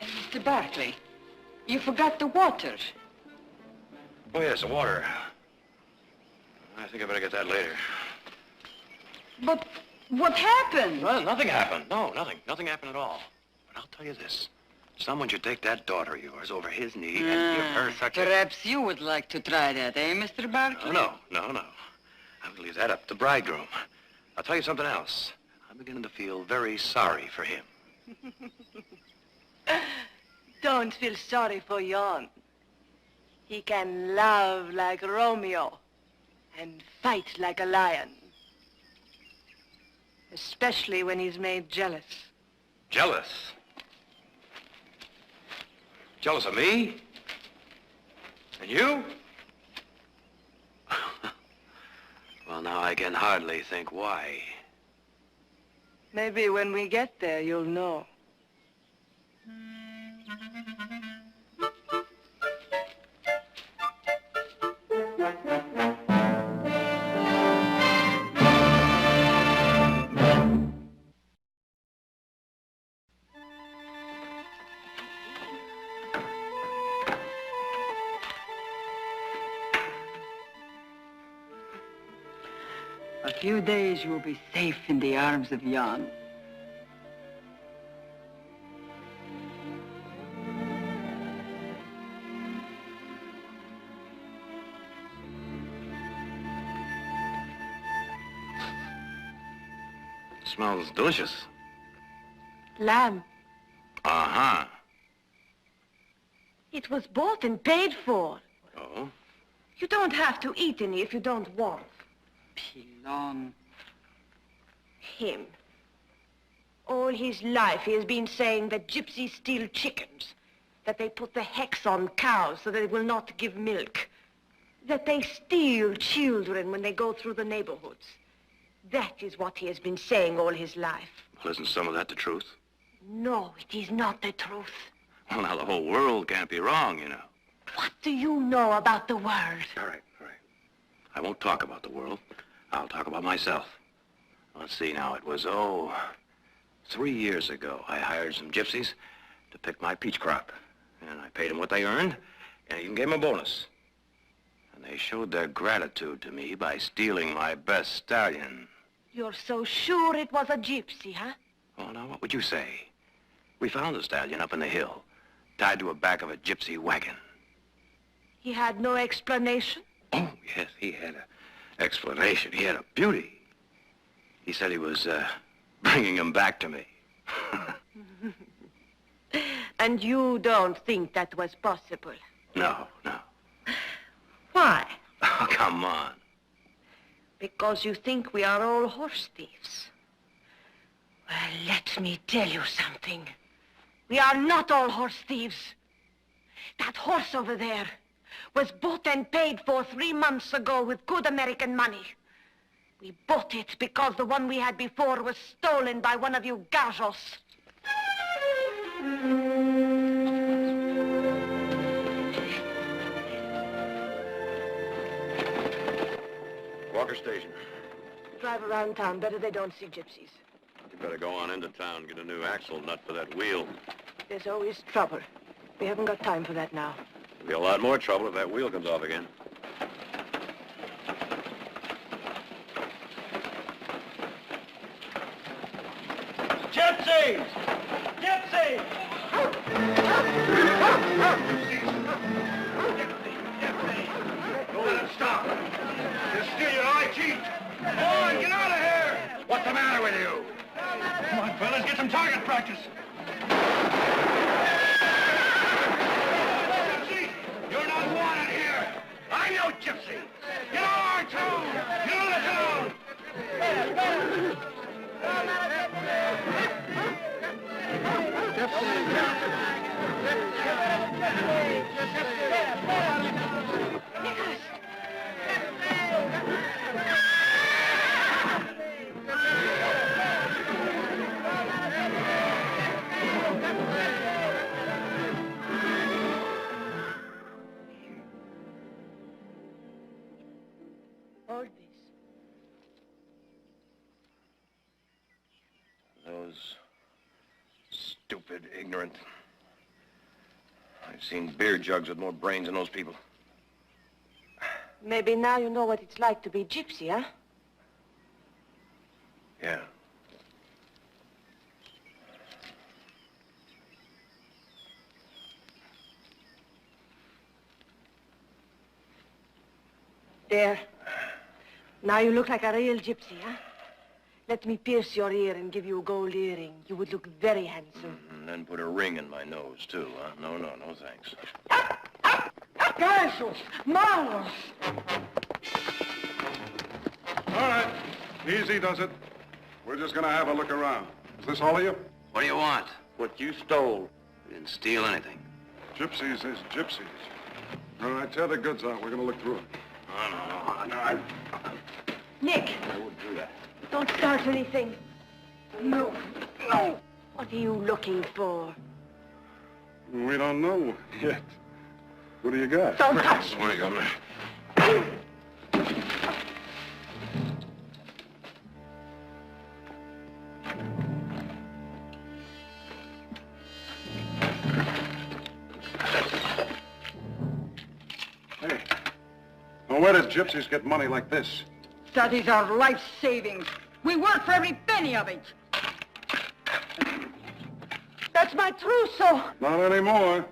Mr. Barkley, you forgot the water. Oh, yes, the water. I think I better get that later. But what happened? Well, nothing happened. No, nothing. Nothing happened at all. But I'll tell you this. Someone should take that daughter of yours over his knee and give her such Perhaps you would like to try that, eh, Mr. Barkley? No. I would leave that up to the bridegroom. I'll tell you something else. I'm beginning to feel very sorry for him. Don't feel sorry for Jan. He can love like Romeo and fight like a lion. Especially when he's made jealous. Jealous? Jealous of me? And you? Well, now I can hardly think why. Maybe when we get there, you'll know. A few days you will be safe in the arms of Jan. Smells delicious. Lamb. Uh-huh. It was bought and paid for. Oh? You don't have to eat any if you don't want. Pilon. Him. All his life he has been saying that gypsies steal chickens, that they put the hex on cows so that they will not give milk, that they steal children when they go through the neighborhoods. That is what he has been saying all his life. Well, isn't some of that the truth? No, it is not the truth. Well, now the whole world can't be wrong, you know. What do you know about the world? All right. I won't talk about the world. I'll talk about myself. Let's see now. It was, 3 years ago. I hired some gypsies to pick my peach crop. And I paid them what they earned, and even gave them a bonus. And they showed their gratitude to me by stealing my best stallion. You're so sure it was a gypsy, huh? Oh, now, what would you say? We found the stallion up in the hill, tied to the back of a gypsy wagon. He had no explanation? Oh, yes, he had an explanation. He had a beauty. He said he was, bringing him back to me. And you don't think that was possible? No. Why? Oh, come on. Because you think we are all horse thieves. Well, let me tell you something. We are not all horse thieves. That horse over there was bought and paid for 3 months ago with good American money. We bought it because the one we had before was stolen by one of you gajos. Walker Station. Drive around town. Better they don't see gypsies. You better go on into town, get a new axle nut for that wheel. There's always trouble. We haven't got time for that now. There'll be a lot more trouble if that wheel comes off again. Gypsies! Gypsies! Don't let him stop. He'll steal your eye teeth. Come on, get out of here! What's the matter with you? Come on, fellas, get some target practice. Gypsy, you're not wanted here. I know Gypsy. Get on our town. Get on the town. Hold this. Those stupid, ignorant. I've seen beer jugs with more brains than those people. Maybe now you know what it's like to be gypsy, huh? Yeah. There. Now you look like a real gypsy, huh? Let me pierce your ear and give you a gold earring. You would look very handsome. And then put a ring in my nose, too, huh? No, thanks. Jesus! Manos! All right. Easy does it. We're just gonna have a look around. Is this all of you? What do you want? What you stole. We didn't steal anything. Gypsies is gypsies. All right, tear the goods out. We're gonna look through them. No. Nick! I wouldn't do that. Don't start anything. No. What are you looking for? We don't know yet. What do you got? Don't touch me. Where you going? Hey. Now, where does gypsies get money like this? That is our life savings. We work for every penny of it. That's my trousseau. Not anymore.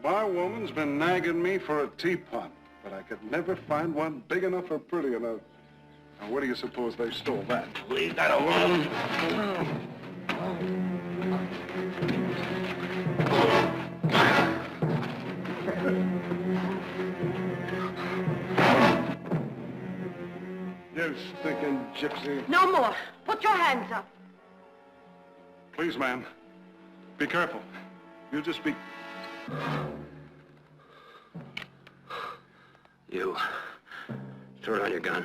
My woman's been nagging me for a teapot, but I could never find one big enough or pretty enough. Now, where do you suppose they stole that? Leave that alone. You stinking gypsy. No more. Put your hands up. Please, ma'am. Be careful. You just be... You. Throw down your gun.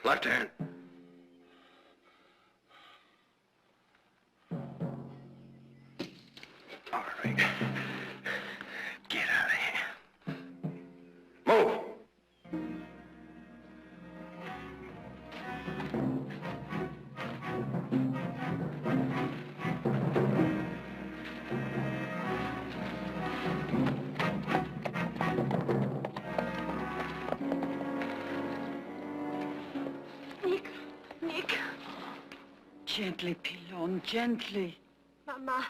Left hand. All right. Get out of here. Move! Nick. Gently, Pilon, gently. Mama,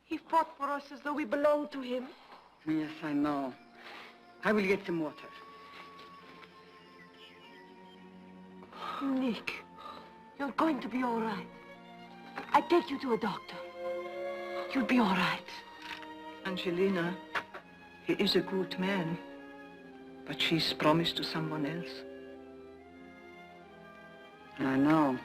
he fought for us as though we belonged to him. Yes, I know. I will get some water. Nick, you're going to be all right. I take you to a doctor. You'll be all right. Angelina, he is a good man, but she's promised to someone else. I know.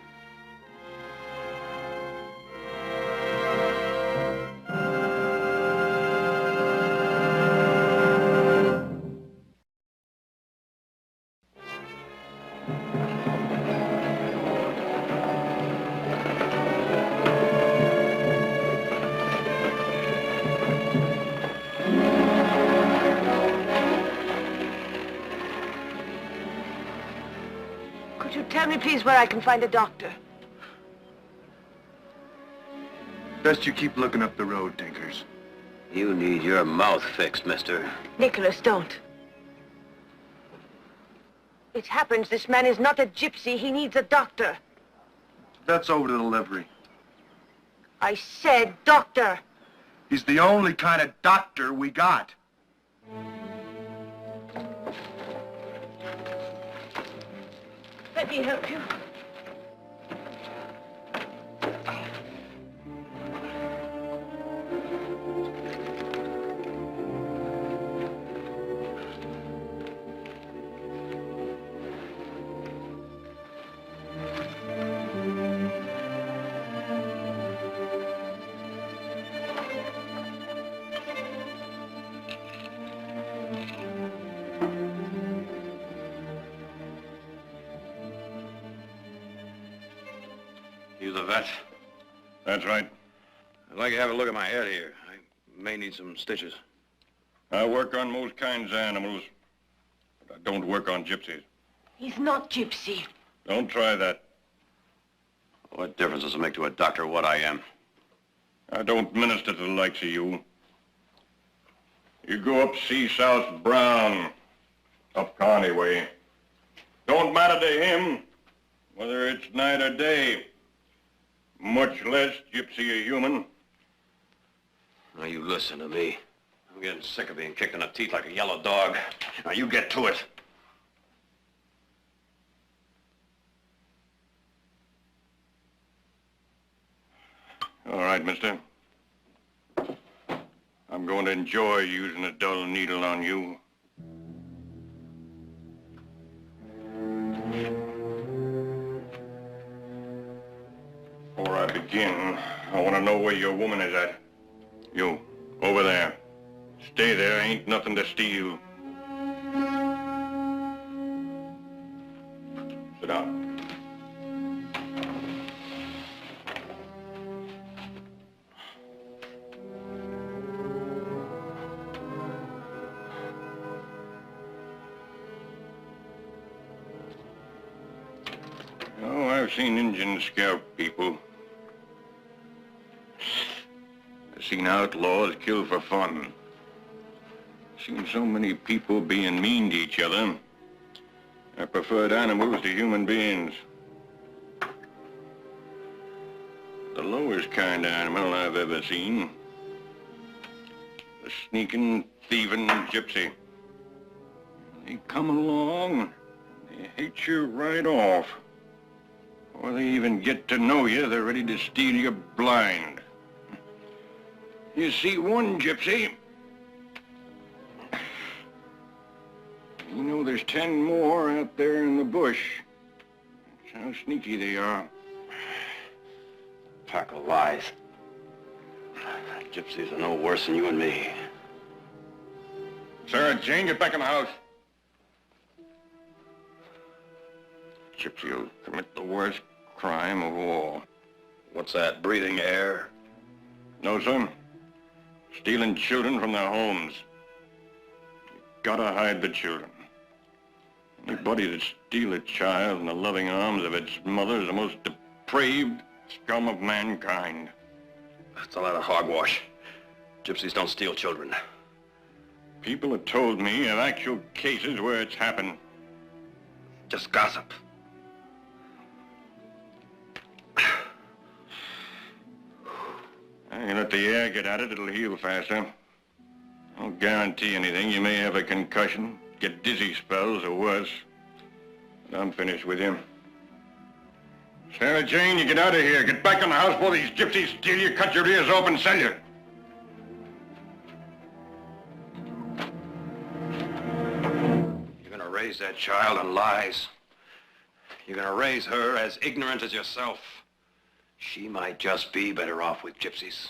Tell me, please, where I can find a doctor. Best you keep looking up the road, Tinkers. You need your mouth fixed, mister. Nicholas, don't. It happens this man is not a gypsy. He needs a doctor. That's over to the livery. I said doctor. He's the only kind of doctor we got. Let me help you. You the vet? That's right. I'd like to have a look at my head here. I may need some stitches. I work on most kinds of animals, but I don't work on gypsies. He's not gypsy. Don't try that. What difference does it make to a doctor what I am? I don't minister to the likes of you. You go up see South Brown, up Connie way. Don't matter to him whether it's night or day, much less gypsy a human. Now you listen to me. I'm getting sick of being kicked in the teeth like a yellow dog. Now you get to it. All right, mister. I'm going to enjoy using a dull needle on you. Before I begin, I want to know where your woman is at. You, over there. Stay there, ain't nothing to steal. Sit down. Oh, I've seen Indians scalp people. I've seen outlaws kill for fun. Seen so many people being mean to each other. I preferred animals to human beings. The lowest kind of animal I've ever seen. The sneaking, thieving gypsy. They come along, they hate you right off. Before they even get to know you, they're ready to steal you blind. You see one gypsy, you know there's 10 more out there in the bush. That's how sneaky they are. Pack of lies. Gypsies are no worse than you and me. Sarah Jane, get back in the house. Gypsy will commit the worst crime of all. What's that, breathing air? No, sir. Stealing children from their homes. You gotta hide the children. Anybody that steals a child in the loving arms of its mother is the most depraved scum of mankind. That's a lot of hogwash. Gypsies don't steal children. People have told me of actual cases where it's happened. Just gossip. You let the air get at it, it'll heal faster. I don't guarantee anything. You may have a concussion, get dizzy spells or worse. But I'm finished with you. Sarah Jane, you get out of here. Get back in the house before these gypsies steal you, cut your ears open, sell you. You're gonna raise that child on lies. You're gonna raise her as ignorant as yourself. She might just be better off with gypsies.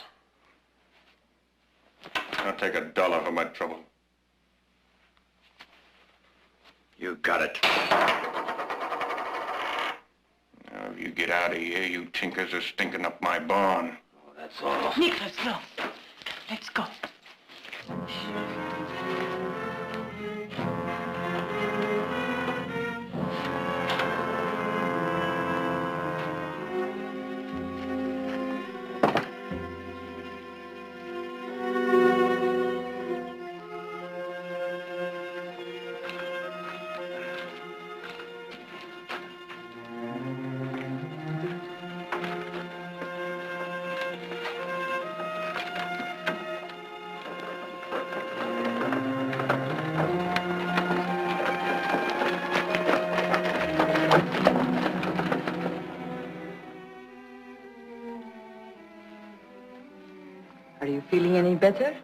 I'll take $1 for my trouble. You got it. Now, if you get out of here, you tinkers are stinking up my barn. Oh, that's all. Nicholas, no. Let's go. Are you feeling any better?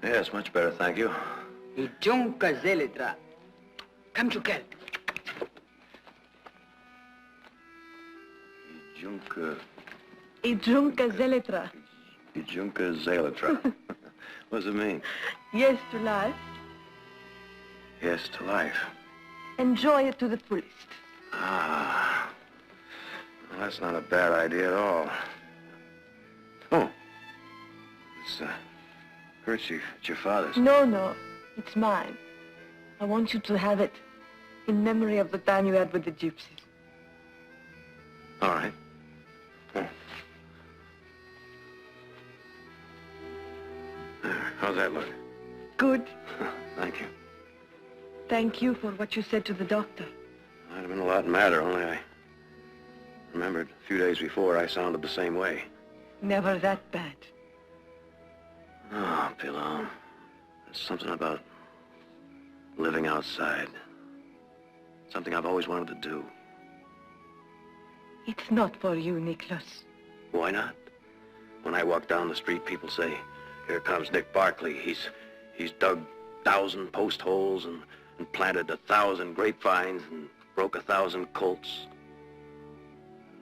Yes, much better, thank you. Ijunka zelitra. Come to Kel. Ijunka zelitra. zelitra. What does it mean? Yes to life. Yes to life. Enjoy it to the fullest. Ah. Well, that's not a bad idea at all. Oh. Kerchief, it's your father's. No. It's mine. I want you to have it in memory of the time you had with the gypsies. All right. There. There. How's that look? Good. Thank you. Thank you for what you said to the doctor. Might have been a lot madder, only I remembered a few days before I sounded the same way. Never that bad. Oh, Pillow. There's something about living outside. Something I've always wanted to do. It's not for you, Nicholas. Why not? When I walk down the street, people say, "Here comes Nick Barkley. He's dug 1,000 post holes and planted 1,000 grapevines and broke 1,000 colts."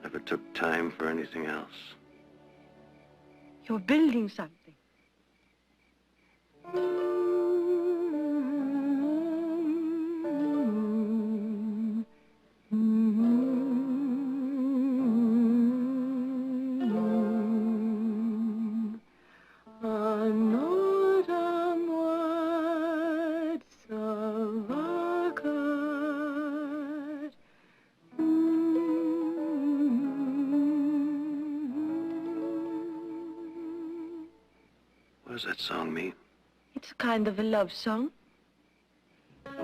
Never took time for anything else. You're building something. What does that song mean? It's a kind of a love song.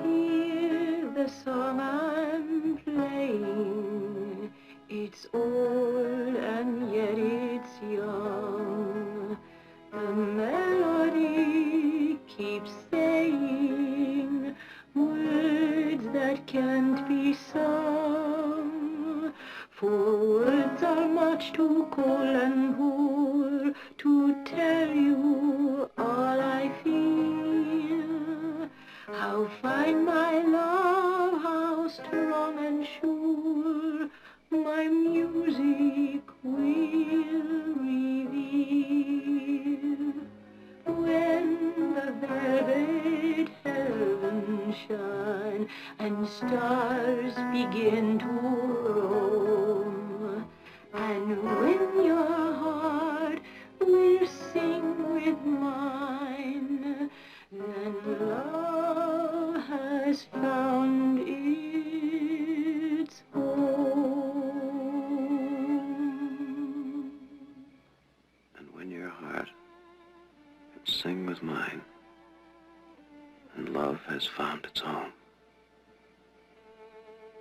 Hear the song I'm playing. It's old and yet it's young. The melody keeps saying words that can't be sung. For words are much too cold and poor to tell you all I feel. How fine my love, how strong and sure my music will reveal. When the velvet heavens shine and stars begin to roam, and when your heart will sing with mine, then love has found its home. And when your heart can sing with mine, and love has found its home.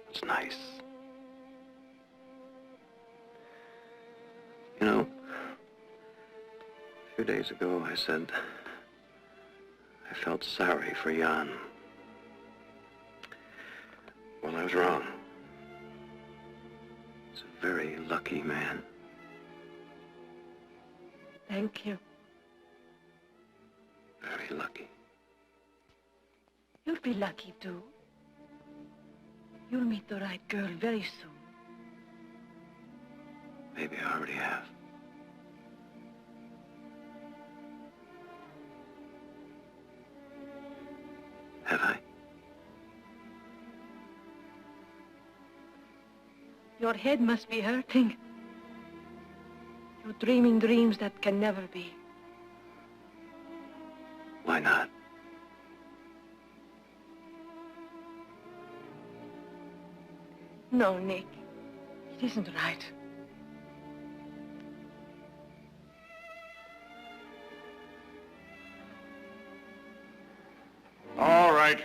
It's nice. You know, a few days ago I said I felt sorry for Jan. Well, I was wrong. He's a very lucky man. Thank you. Very lucky. You'll be lucky, too. You'll meet the right girl very soon. Maybe I already have. Have I? Your head must be hurting. You're dreaming dreams that can never be. Why not? No, Nick. It isn't right. All right.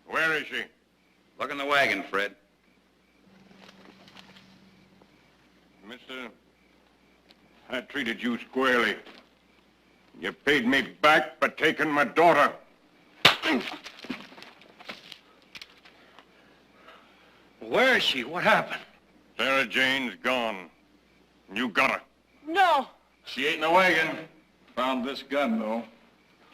Where is she? Look in the wagon, Fred. Mister, I treated you squarely. You paid me back for taking my daughter. Where is she? What happened? Sarah Jane's gone. You got her. No! She ain't in the wagon. Found this gun, though.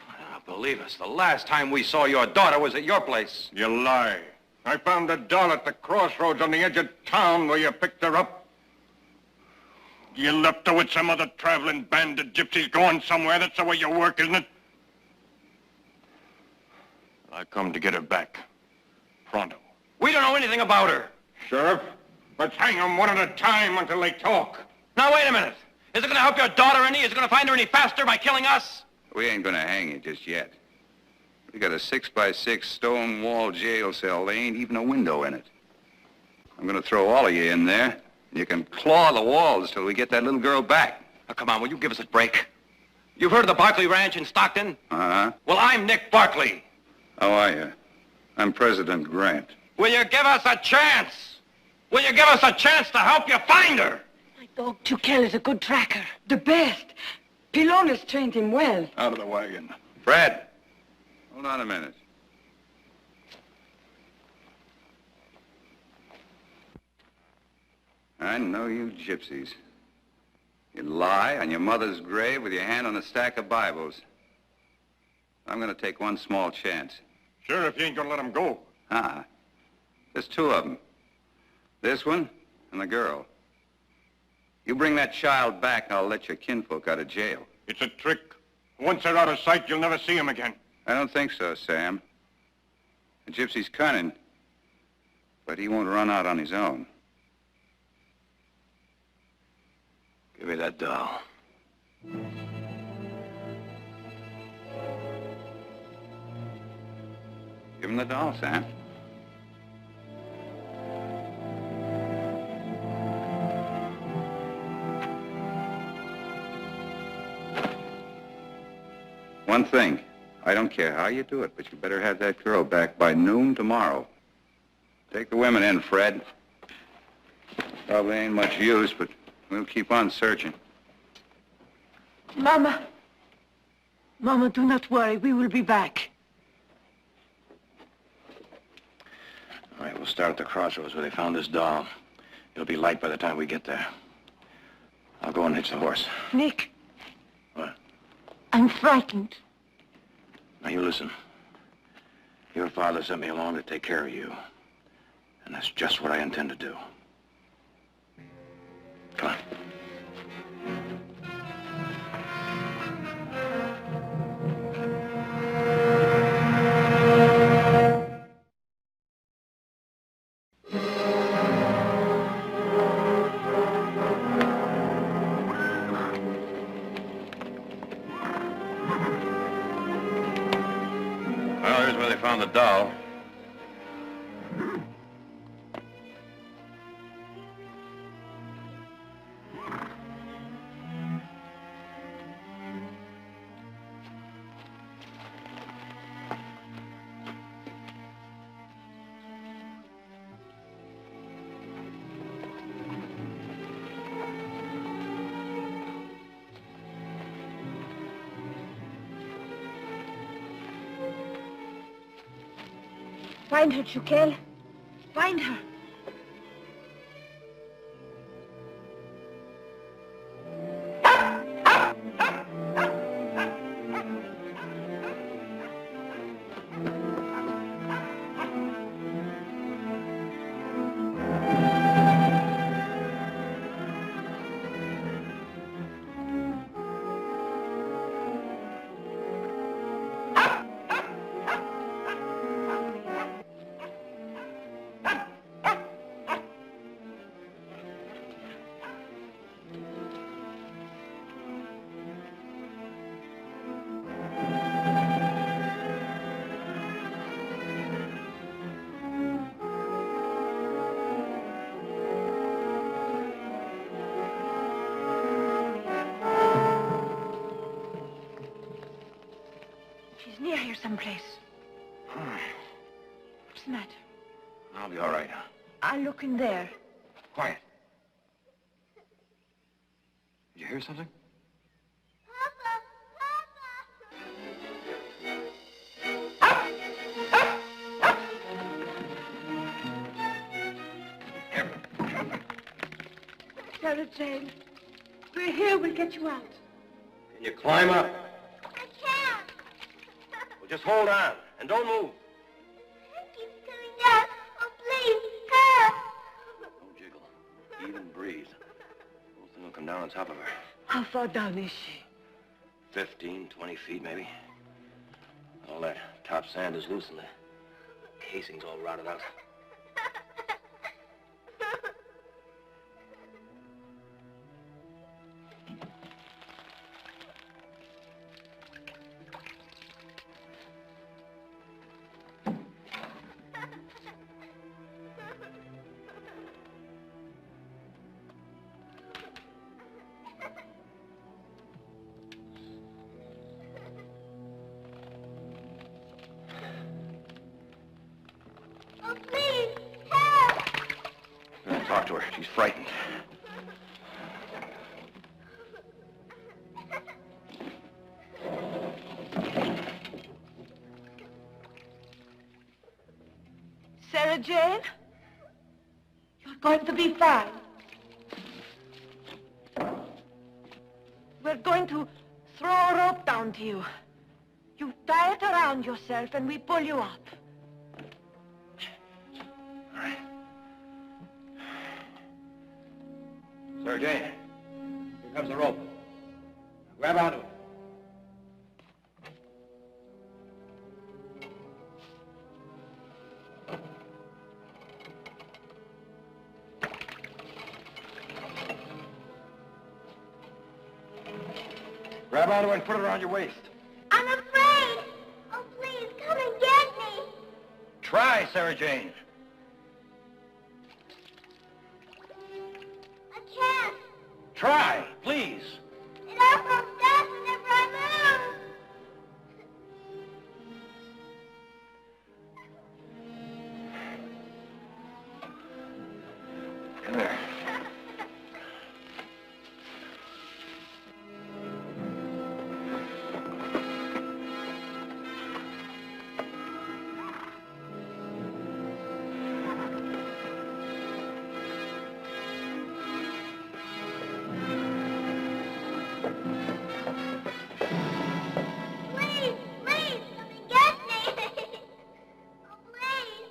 Now, believe us, the last time we saw your daughter was at your place. You lie. I found a doll at the crossroads on the edge of town where you picked her up. You left her with some other traveling band of gypsies going somewhere. That's the way you work, isn't it? I come to get her back. Pronto. We don't know anything about her. Sheriff, let's hang them one at a time until they talk. Now, wait a minute. Is it going to help your daughter any? Is it going to find her any faster by killing us? We ain't gonna hang you just yet. We got a 6x6 stone wall jail cell. There ain't even a window in it. I'm gonna throw all of you in there. You can claw the walls till we get that little girl back. Now, come on, will you give us a break? You've heard of the Barkley Ranch in Stockton? Uh-huh. Well, I'm Nick Barkley. How are you? I'm President Grant. Will you give us a chance? Will you give us a chance to help you find her? My dog, Tukel, is a good tracker. The best. Pilones trained him well. Out of the wagon. Fred, hold on a minute. I know you gypsies. You lie on your mother's grave with your hand on a stack of Bibles. I'm gonna take one small chance. Sure, if you ain't gonna let him go. There's two of them. This one and the girl. You bring that child back, I'll let your kinfolk out of jail. It's a trick. Once they're out of sight, you'll never see them again. I don't think so, Sam. The gypsy's cunning, but he won't run out on his own. Give me that doll. Give him the doll, Sam. One thing, I don't care how you do it, but you better have that girl back by noon tomorrow. Take the women in, Fred. Probably ain't much use, but we'll keep on searching. Mama. Mama, do not worry. We will be back. All right, we'll start at the crossroads where they found this doll. It'll be light by the time we get there. I'll go and hitch the horse. Nick. What? I'm frightened. Now, you listen. Your father sent me along to take care of you. And that's just what I intend to do. Come on. Well, here's where they found the doll. Find her, Tukel. Find her. She's near here someplace. What's the matter? I'll be all right. I'll look in there. Quiet. Did you hear something? Sarah Jane, we're here. We'll get you out. Can you climb up? I can't. Well, just hold on and don't move. Keep coming down. Oh, please, help. Don't jiggle. Even breathe. Those things will come down on top of her. How far down is she? 15, 20 feet, maybe. All that top sand is loose and the casing's all rotted out. Oh, please, help! I'm gonna talk to her. She's frightened. Sarah Jane? You're going to be fine. We're going to throw a rope down to you. You tie it around yourself and we pull you up. All right. Sarah Jane, here comes the rope. Now grab onto it. Grab onto it and put it around your waist. I'm afraid. Oh, please, come and get me. Try, Sarah Jane. I can't. Try, please. It all comes down whenever I move. Come here. Please, please, come and get me. Oh, please.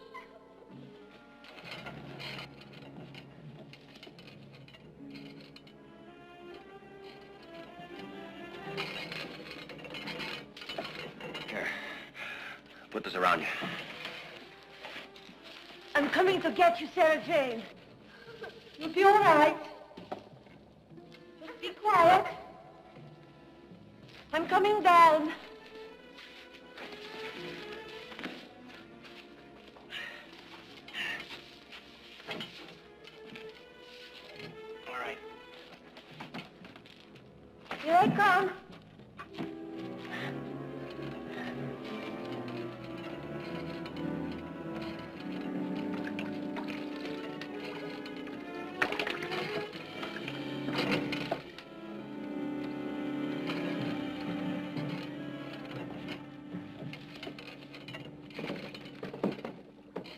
Here. Put this around you. I'm coming to get you, Sarah Jane. You'll be all right. Just be quiet. I'm coming down. All right. Here I come.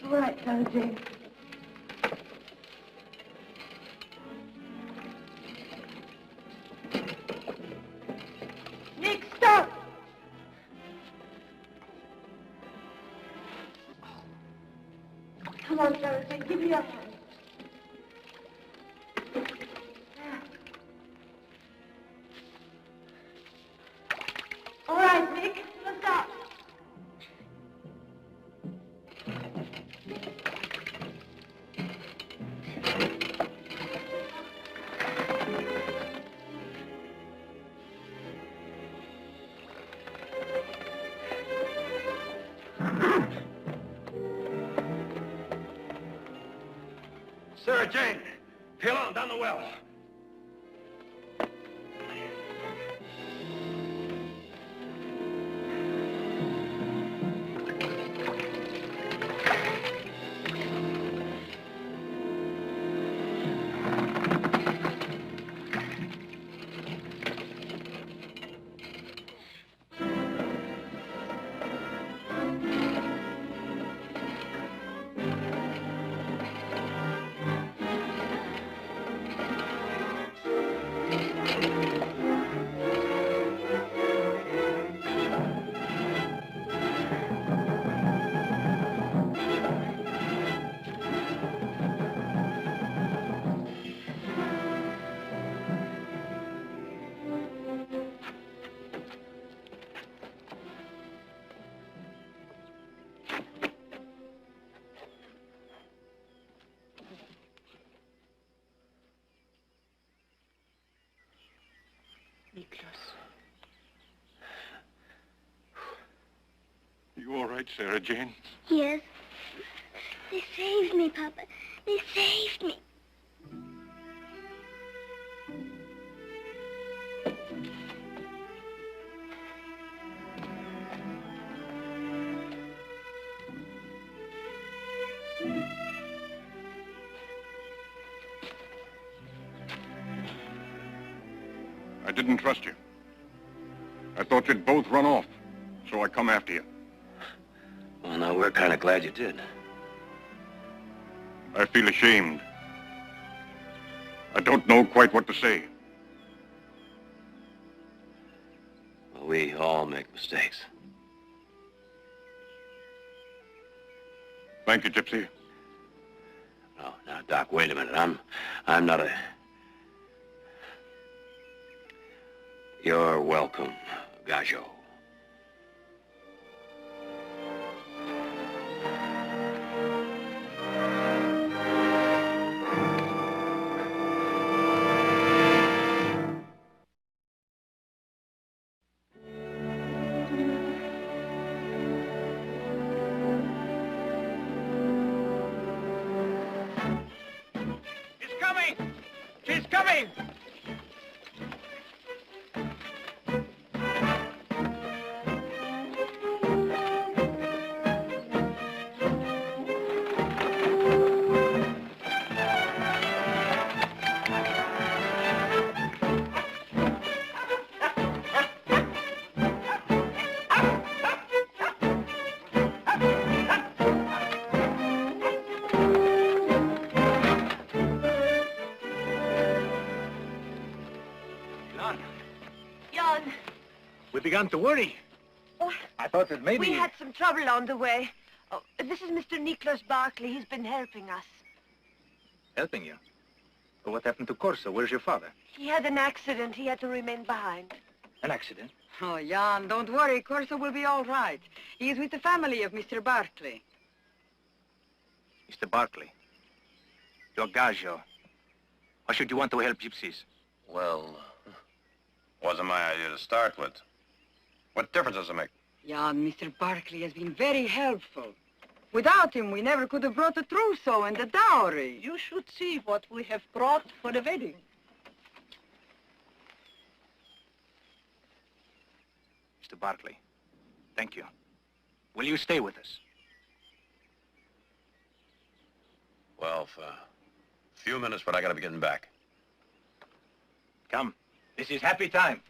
All right, Sarah Jane. Nick, stop! Come on, Sarah Jane, give me your hand. All right, Nick, let's go. Sarah Jane, peel on down the well. You all right, Sarah Jane? Yes. They saved me, Papa. They saved me. didn't trust you. I thought you'd both run off, so I come after you. Well, now, we're kind of glad you did. I feel ashamed. I don't know quite what to say. Well, we all make mistakes. Thank you, Gypsy. Oh, now, Doc, wait a minute. I'm not a... You're welcome, Gajo. She's coming! We began to worry. Oh, I thought that maybe... we had some trouble on the way. Oh, this is Mr. Nicholas Barkley. He's been helping us. Helping you? But what happened to Corso? Where's your father? He had an accident. He had to remain behind. An accident? Oh, Jan, don't worry. Corso will be all right. He is with the family of Mr. Barkley. Mr. Barkley. You're Gajo. Why should you want to help gypsies? Well, wasn't my idea to start with. What difference does it make? Jan, Mr. Barkley has been very helpful. Without him, we never could have brought the trousseau and the dowry. You should see what we have brought for the wedding. Mr. Barkley, thank you. Will you stay with us? Well, for a few minutes, but I gotta be getting back. Come. This is happy time.